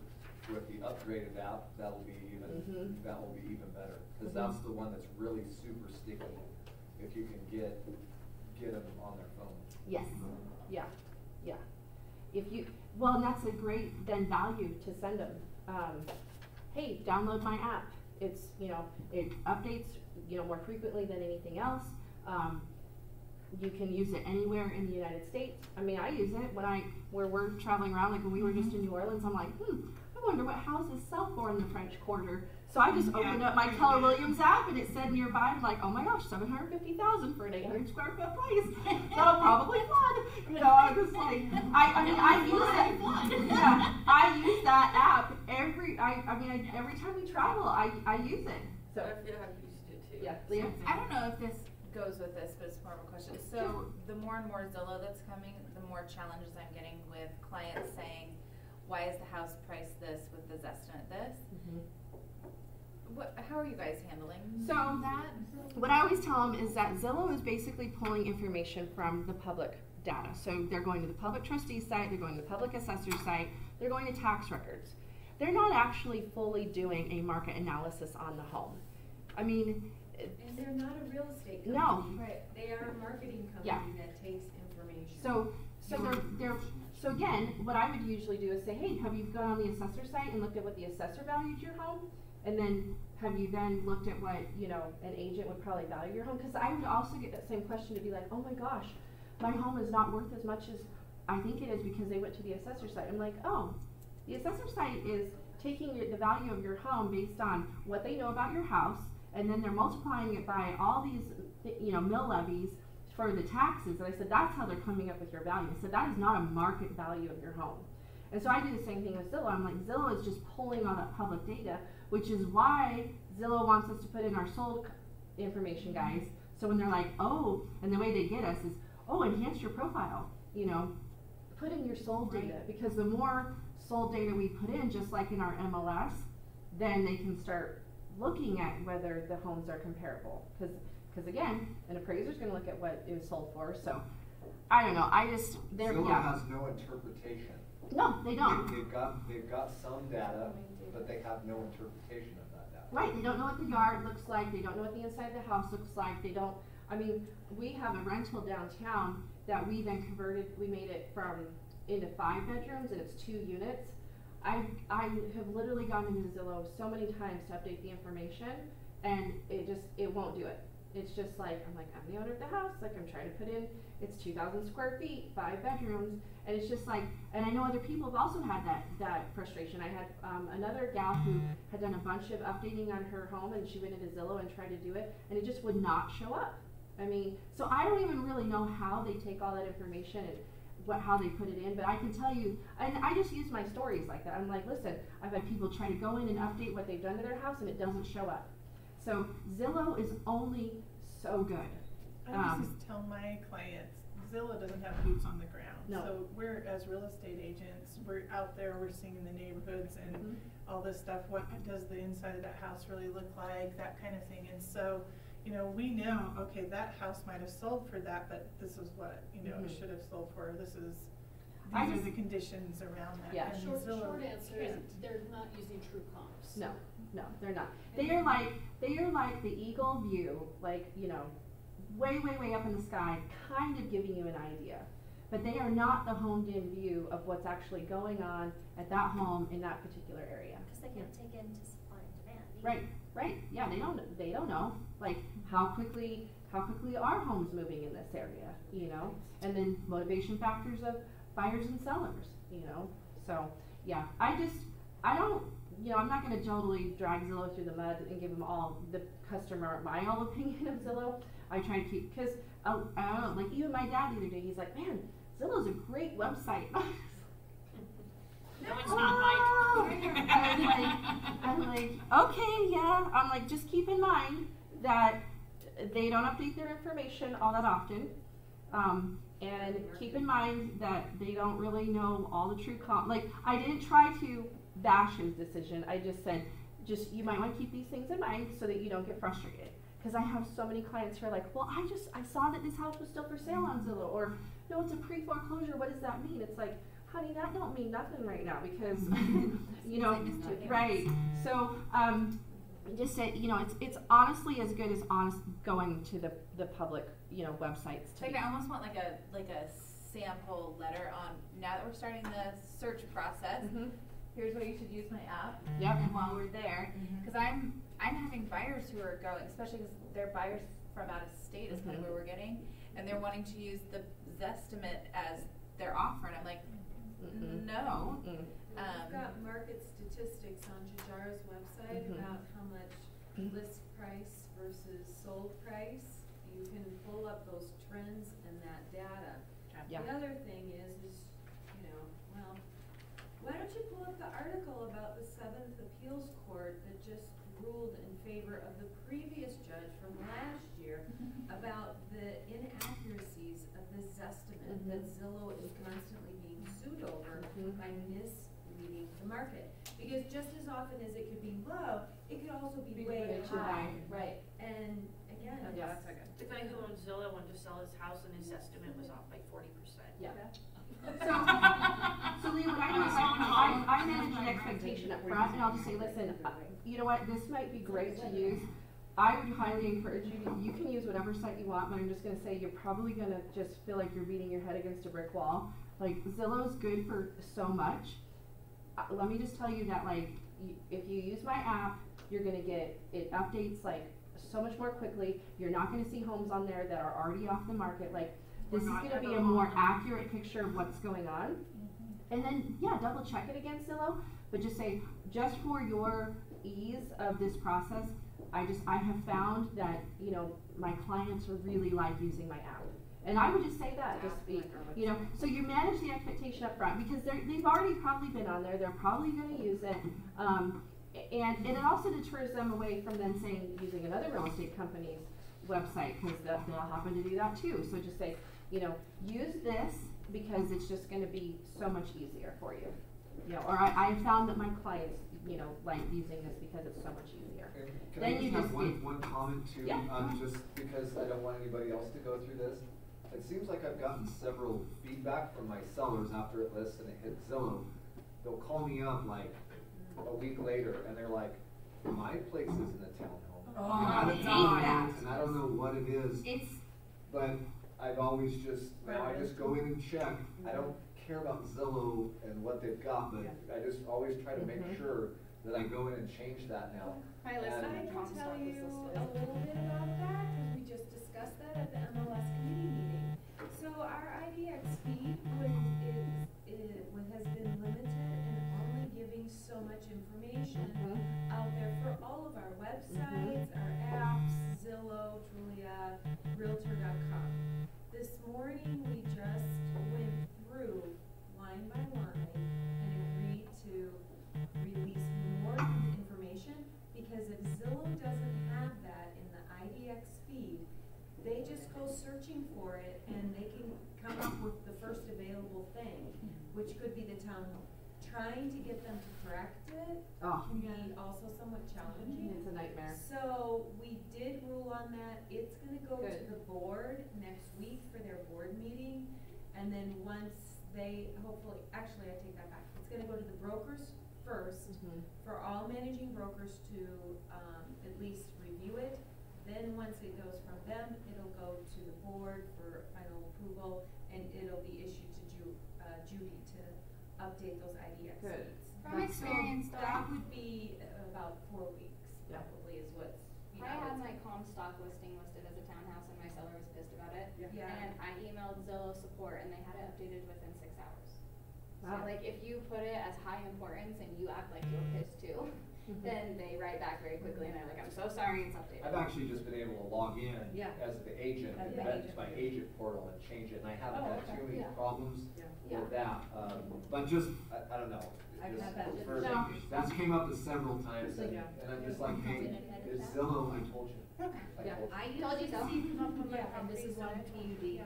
with the upgraded app, that will be even better, because that's the one that's really super sticky. If you can get them on their phone. Yes. Yeah. Yeah. If you, well, and that's a great then value to send them. Hey, download my app. It's, it updates, more frequently than anything else. You can use it anywhere in the United States. I mean, I use it where we're traveling around, like when we were just in New Orleans, I'm like, I wonder what houses sell for in the French Quarter. So I just opened up my Keller Williams app, and it said nearby. I'm like, oh my gosh, $750,000 for an 800 square foot place. That'll probably flood. I'm just like, I use it. Yeah, I use that app every time we travel. I use it. So I feel I've used it too. Yeah, Leah? I don't know if this goes with this, but it's more of a question. So the more and more Zillow that's coming, the more challenges I'm getting with clients saying, why is the house priced this with the estimate this? How are you guys handling that? What I always tell them is that Zillow is basically pulling information from the public data. So they're going to the public trustee site, they're going to the public assessor site, they're going to tax records. They're not actually fully doing a market analysis on the home. I mean, and they're not a real estate company. No. Right. They are a marketing company that takes information. So again, what I would usually do is say, hey, have you gone on the assessor site and looked at what the assessor valued your home? And then have you then looked at what, an agent would probably value your home? Because I would also get that same question to be like, oh my gosh, my home is not worth as much as I think it is because they went to the assessor site. I'm like, oh, the assessor site is taking the value of your home based on what they know about your house, and then they're multiplying it by all these, mill levies for the taxes. And I said, that's how they're coming up with your value. I said, that is not a market value of your home. And so I do the same thing with Zillow. I'm like, Zillow is just pulling all that public data, which is why Zillow wants us to put in our sold information, guys. So when they're like, oh, and the way they get us is, oh, enhance your profile, put in your sold data, because the more sold data we put in, just like in our MLS, then they can start looking at whether the homes are comparable. Because again, an appraiser's going to look at what it was sold for. So I don't know. Zillow has no interpretation. No, they don't. They've got some data, but they have no interpretation of that data. Right, they don't know what the yard looks like, they don't know what the inside of the house looks like, they don't, I mean, we have a rental downtown that we then converted, we made it into 5 bedrooms and it's 2 units. I have literally gone into Zillow so many times to update the information and it won't do it. It's just like, I'm the owner of the house, like I'm trying to put in, it's 2,000 square feet, 5 bedrooms, and it's just like, and I know other people have also had that frustration. I had another gal who had done a bunch of updating on her home and she went into Zillow and tried to do it and it just would not show up. I mean, so I don't even really know how they take all that information and how they put it in, but I can tell you, and I just use my stories like that. I'm like, listen, I've had people try to go in and update what they've done to their house and it doesn't show up. So Zillow is only so good. I just tell my clients, Zillow doesn't have boots on the ground. No. So we're, as real estate agents, we're out there, we're seeing in the neighborhoods and all this stuff, what does the inside of that house really look like, that kind of thing. And so, we know, okay, that house might have sold for that, but this is what, it should have sold for. These are the conditions around that. Yeah. And Short Zillow answer is they're not using true comps. No, they're not. They are like the eagle view, like, way, way, way up in the sky, kind of giving you an idea. But they are not the homed-in view of what's actually going on at that home in that particular area. Because they can't take into supply and demand either. Right. Yeah, they don't know, like, how quickly are homes moving in this area, and then motivation factors of buyers and sellers, So, yeah, I don't, I'm not going to totally drag Zillow through the mud and give them all the customer my own opinion of Zillow. I try to keep, because I don't know, like even my dad the other day, he's like, man, Zillow's a great website. No, it's not mine. I'm like, okay, yeah. I'm like, just keep in mind that they don't update their information all that often. And keep in mind that they don't really know all the true like, I didn't try to bash his decision. I just said, you might want to keep these things in mind so that you don't get frustrated. Because I have so many clients who are like, well, I saw that this house was still for sale on Zillow, or no, it's a pre-foreclosure. What does that mean? It's like, honey, that don't mean nothing right now because, right. So, just say, it's honestly as good as going to the public, websites. So I almost want like a sample letter on, now that we're starting the search process, here's where you should use my app. Yep. And while we're there, because I'm having buyers who are going, especially because they're buyers from out of state is kind of where we're getting, and they're wanting to use the Zestimate as their offer, and I'm like, no. We've got market statistics on Jajara's website about how much list price versus sold price. You can pull up those trends and that data. Yeah. The other thing is, why don't you pull up the article about the 7th Appeals Court that just ruled in favor of the previous judge from last year about the inaccuracies of this estimate that Zillow is constantly being sued over by misleading the market. Because just as often as it could be low, it could also be way too high. Right. And again, Yeah, that's not good. The guy who owns Zillow wanted to sell his house and his estimate was off by 40%. Yeah. So Lee, what I do is I manage the expectation up front, and I'll just say, listen, you know what, this might be great to use. I would highly encourage you can use whatever site you want, but I'm just going to say you're probably going to just feel like you're beating your head against a brick wall. Like, Zillow's good for so much. Let me just tell you that, like, if you use my app, you're going to get, it updates, like, so much more quickly. You're not going to see homes on there that are already off the market. Like, this is going to be a more accurate picture of what's going on. And then, yeah, double check it against Zillow, but just say, just for your ease of this process, I have found that, my clients really like using my app. And I would just say that, so you manage the expectation up front because they've already probably been on there, they're probably going to use it. And it also deters them away from then saying, using another real estate company's website, because they'll happen to do that too. So just say, use this because it's just going to be so much easier for you. Or I have found that my clients, like using this because it's so much easier. Can Then I you just have just one comment too? Yeah. Just because I don't want anybody else to go through this. It seems like I've gotten several feedback from my sellers after it lists and it hits Zillow. They'll call me up like a week later and they're like, my place isn't a townhome. Oh, I hate don't that. and I don't know what it is, It's, but I've always just, now I just go in and check. I don't care about Zillow and what they've got, but I just always try to make sure that I go in and change that now. My list And- of I can tell Comstock you is a listed. little bit about that, because we just discussed that at the MLS committee meeting. So our IDX feed has been limited and only giving so much information out there for all of our websites, our apps, Zillow, Trulia, Realtor.com. This morning, we just went through line by line and agreed to release more information, because if Zillow doesn't have that in the IDX feed, they just go searching for it and they can come up with the first available thing, which could be the townhome. Trying to get them to correct it can be also somewhat challenging. it's a nightmare. So we did rule on that. It's gonna go to Good. the board next week for their board meeting. And then once they hopefully, actually I take that back. It's gonna go to the brokers first, for all managing brokers to, at least review it. Then once it goes from them, it'll go to the board for final approval, and it'll be issued to Judy to update those IDX Good. feeds. From experience, So though, that would be about 4 weeks, Yeah. probably is what's, you I know, had it's- my Comstock listing listed as a townhouse and my seller was pissed about it. Yeah. And I emailed Zillow support and they had it updated within 6 hours. Wow. So like if you put it as high importance and you act like you're pissed too, then they write back very quickly and they're like, I'm so sorry, it's updated. I've actually just been able to log in Yeah. as the agent, As and the get agent. to my agent portal and change it, and I haven't had too many Yeah. problems Yeah. with that. But just, I don't know. I've just had that too. for- No. That's came up several times, and, Yeah. and I'm just like, hey, it's Zillow, I told you. I Yeah. told you. I Told you usually so. see it come up on my Yeah, and this is on PUD.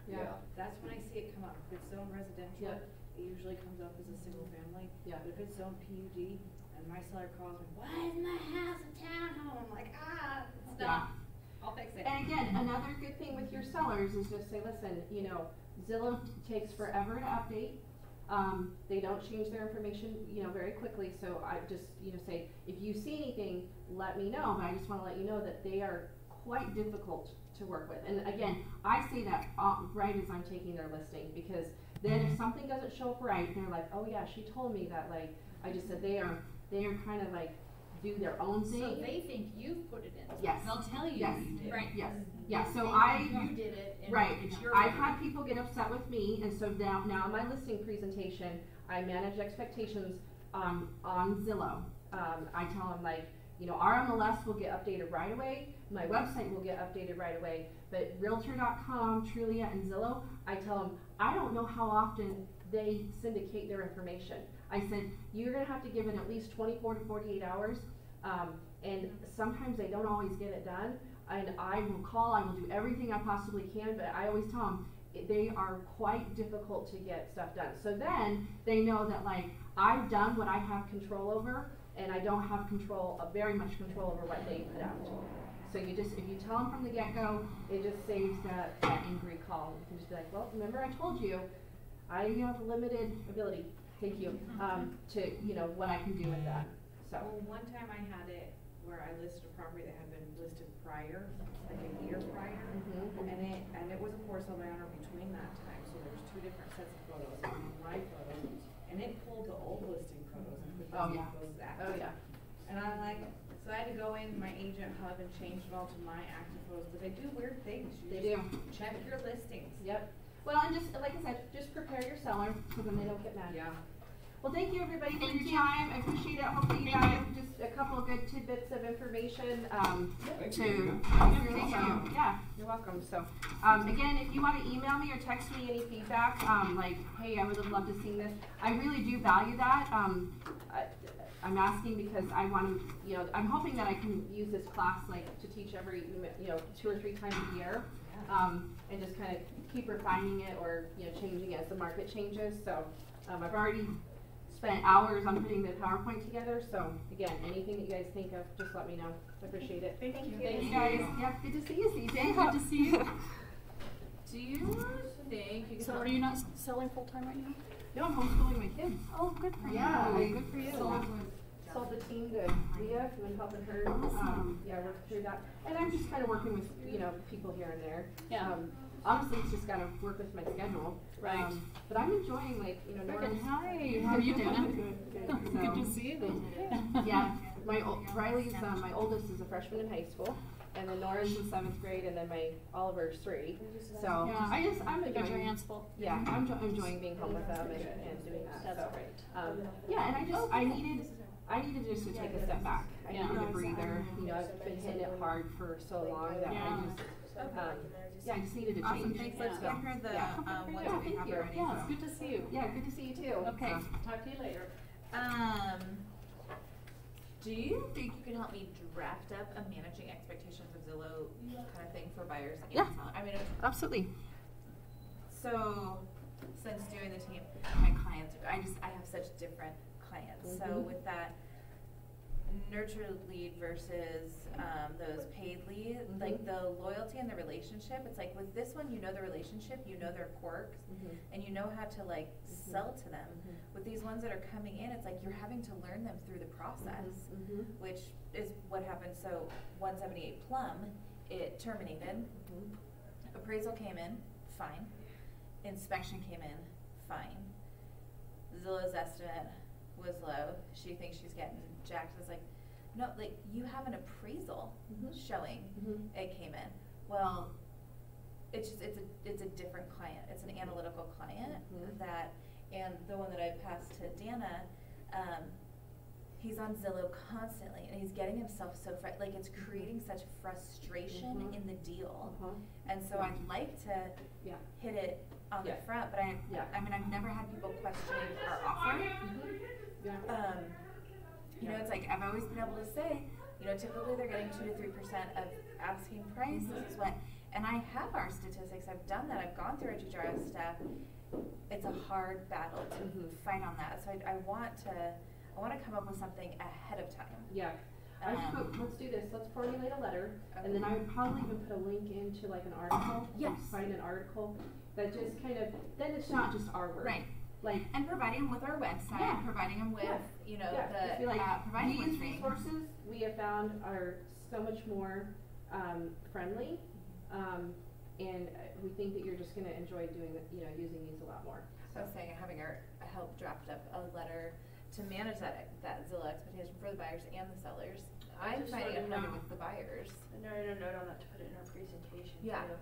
Yeah. That's when I see it come up. If it's zone residential, Yeah. it usually comes up as a single family. Yeah. But if it's zone PUD, and my seller calls me, why isn't my house a townhome? I'm like, it's Yeah. not. I'll fix it. And again, another good thing with your sellers is just say, listen, Zillow takes forever to update. They don't change their information, very quickly. So I just, say, if you see anything, let me know. But I just want to let you know that they are quite difficult to work with. And again, I say that right as I'm taking their listing, because then if something doesn't show up right, they're like, oh yeah, she told me that. Like I just said, they are kind of like do their own thing. So they think you've put it in. Yes. They'll tell you Yes. you did. Right. Yes. Yeah. So You did it, and Right. it's your I've fault. had people get upset with me, and so now in my listing presentation, I manage expectations on Zillow. I tell them our MLS will get updated right away. My website will get updated right away. But Realtor.com, Trulia, and Zillow, I tell them I don't know how often they syndicate their information. I said you're gonna have to give it at least 24 to 48 hours, and sometimes they don't always get it done. And I will call, I will do everything I possibly can, but I always tell them they are quite difficult to get stuff done. So then they know that I've done what I have control over, and I don't have very much control over what they put out. So if you tell them from the get-go, it just saves that angry call. You can just be like, well, remember I told you, I have limited ability, thank you, to what I can do with that. So. Well, one time I had it where I listed a property that had been listed prior, like a year prior, and it was of course on my honor between that time, so there was 2 different sets of photos, and my photos, and it pulled the old listing photos and put Oh, yeah. those active. Oh, yeah. And I'm like, so I had to go in, my agent had been changed it all to my active photos, but they do weird things. They You do. just check your listings. Yep. Well, and just like I said, just prepare your seller so then they don't get mad. Yeah. Well, thank you everybody for your time. I appreciate it. Hopefully you guys just a couple of good tidbits of information Thank to you. yeah, you're welcome. So again, if you want to email me or text me any feedback, hey, I would have loved to see this. I really do value that. I'm asking because I want to, I'm hoping that I can use this class to teach every, 2 or 3 times a year, and just kind of keep refining it or changing as the market changes. So I've already spent hours on putting the PowerPoint together. So again, anything that you guys think of, just let me know. I appreciate it. Thank you. Thank you guys. Yeah, good to see you, CJ. Good to see you. Do you think you can So are you not selling full time right now? No, I'm homeschooling my kids. Oh, good for Yeah, you. good for you. So sold the team to Leah, who been helping her, work through that. And I'm just kind of working with, people here and there. Yeah. Honestly, it's just got to work with my schedule. Right. But I'm enjoying, Nora's. Hi, how are you doing? Good to see you. Yeah, Riley's, my oldest is a freshman in high school, and then Nora's in 7th grade, and then Oliver's 3. So I'm you got your enjoying. hands full. Yeah, I'm enjoying being home with them and doing that. That's so, great. And I needed just to take a step back. I needed a breather. I've been hitting it hard for so long that I just needed to change. Awesome, thanks. Let's get her the ones that we have already. Yeah, it's good to see you. Yeah, good to see you too. Okay, talk to you later. Do you think you can help me draft up a managing expectations of Zillow kind of thing for buyers and sellers? I mean, Absolutely. So, since doing the team, my clients, I have such different clients. So with that nurture lead versus those paid leads, like the loyalty and the relationship, it's like with this one, the relationship, their quirks, and you know how to sell to them. With these ones that are coming in, it's like you're having to learn them through the process, which is what happened. So 178 Plum, it terminated. Appraisal came in, fine. Inspection came in, fine. Zillow's estimate was low. She thinks she's getting jacked. It's like, no, you have an appraisal showing it came in. Well, it's a different client. It's an analytical client and the one that I passed to Dana, he's on Zillow constantly, and he's getting himself so it's creating such frustration in the deal. And so I'd like to hit it on the front, but I've never had people questioning our offer. It's like I've always been able to say, typically they're getting 2 to 3% of asking price. This is what, and I have our statistics. I've done that. I've gone through our GRS stuff. It's a hard battle to fight on that. So I want to come up with something ahead of time. Yeah. Let's do this. Let's formulate a letter, and then I would probably even put a link into an article. Yes. Find an article that just kind of, then it's not just our word. Right. And providing them with our website, providing them with, providing these with resources we have found are so much more friendly, and we think that you're just going to enjoy doing, using these a lot more. So I was saying having our help draft up a letter to manage that Zillow expectation for the buyers and the sellers. I'm finding it harder with the buyers. No, on that to put it in our presentation. Yeah. Too.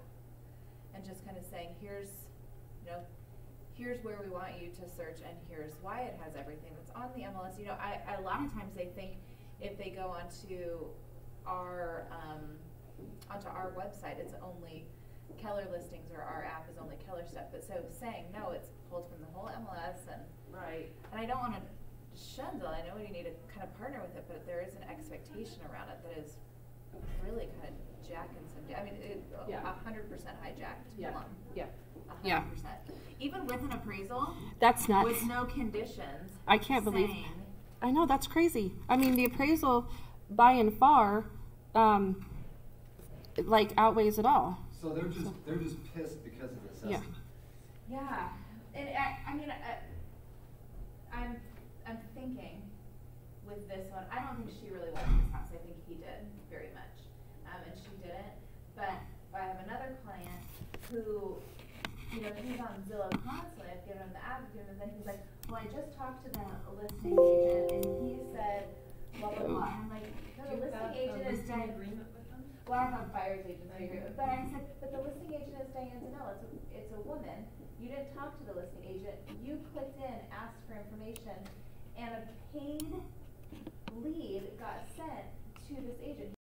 And just kind of saying, here's where we want you to search, and here's why it has everything that's on the MLS. A lot of times they think if they go onto our website, it's only Keller listings, or our app is only Keller stuff. But so saying no, it's pulled from the whole MLS, and And I don't want to shun Zillow. I know we need to kind of partner with it, but there is an expectation around it that is really kind of jacking some. 100% hijacked. Plum. 100%. Even with an appraisal, that's nuts. With no conditions. I can't believe. I know, that's crazy. The appraisal by and far, outweighs it all. So they're just pissed because of this estimate. Yeah, and I'm thinking with this one, I don't think she really wanted this house. I think he did very much, and she didn't. But I have another client who, he's on Zillow constantly. I've given him the app, and then he's like, well, I just talked to the listing agent, and he said, blah, blah, blah. And I'm like, no, the listing agent is Diane. Agreement with them? Well, I have a buyer's agency agreement. But I said, but the listing agent is Diane Zanella. It's a woman. You didn't talk to the listing agent. You clicked in, asked for information, and a paid lead got sent to this agent.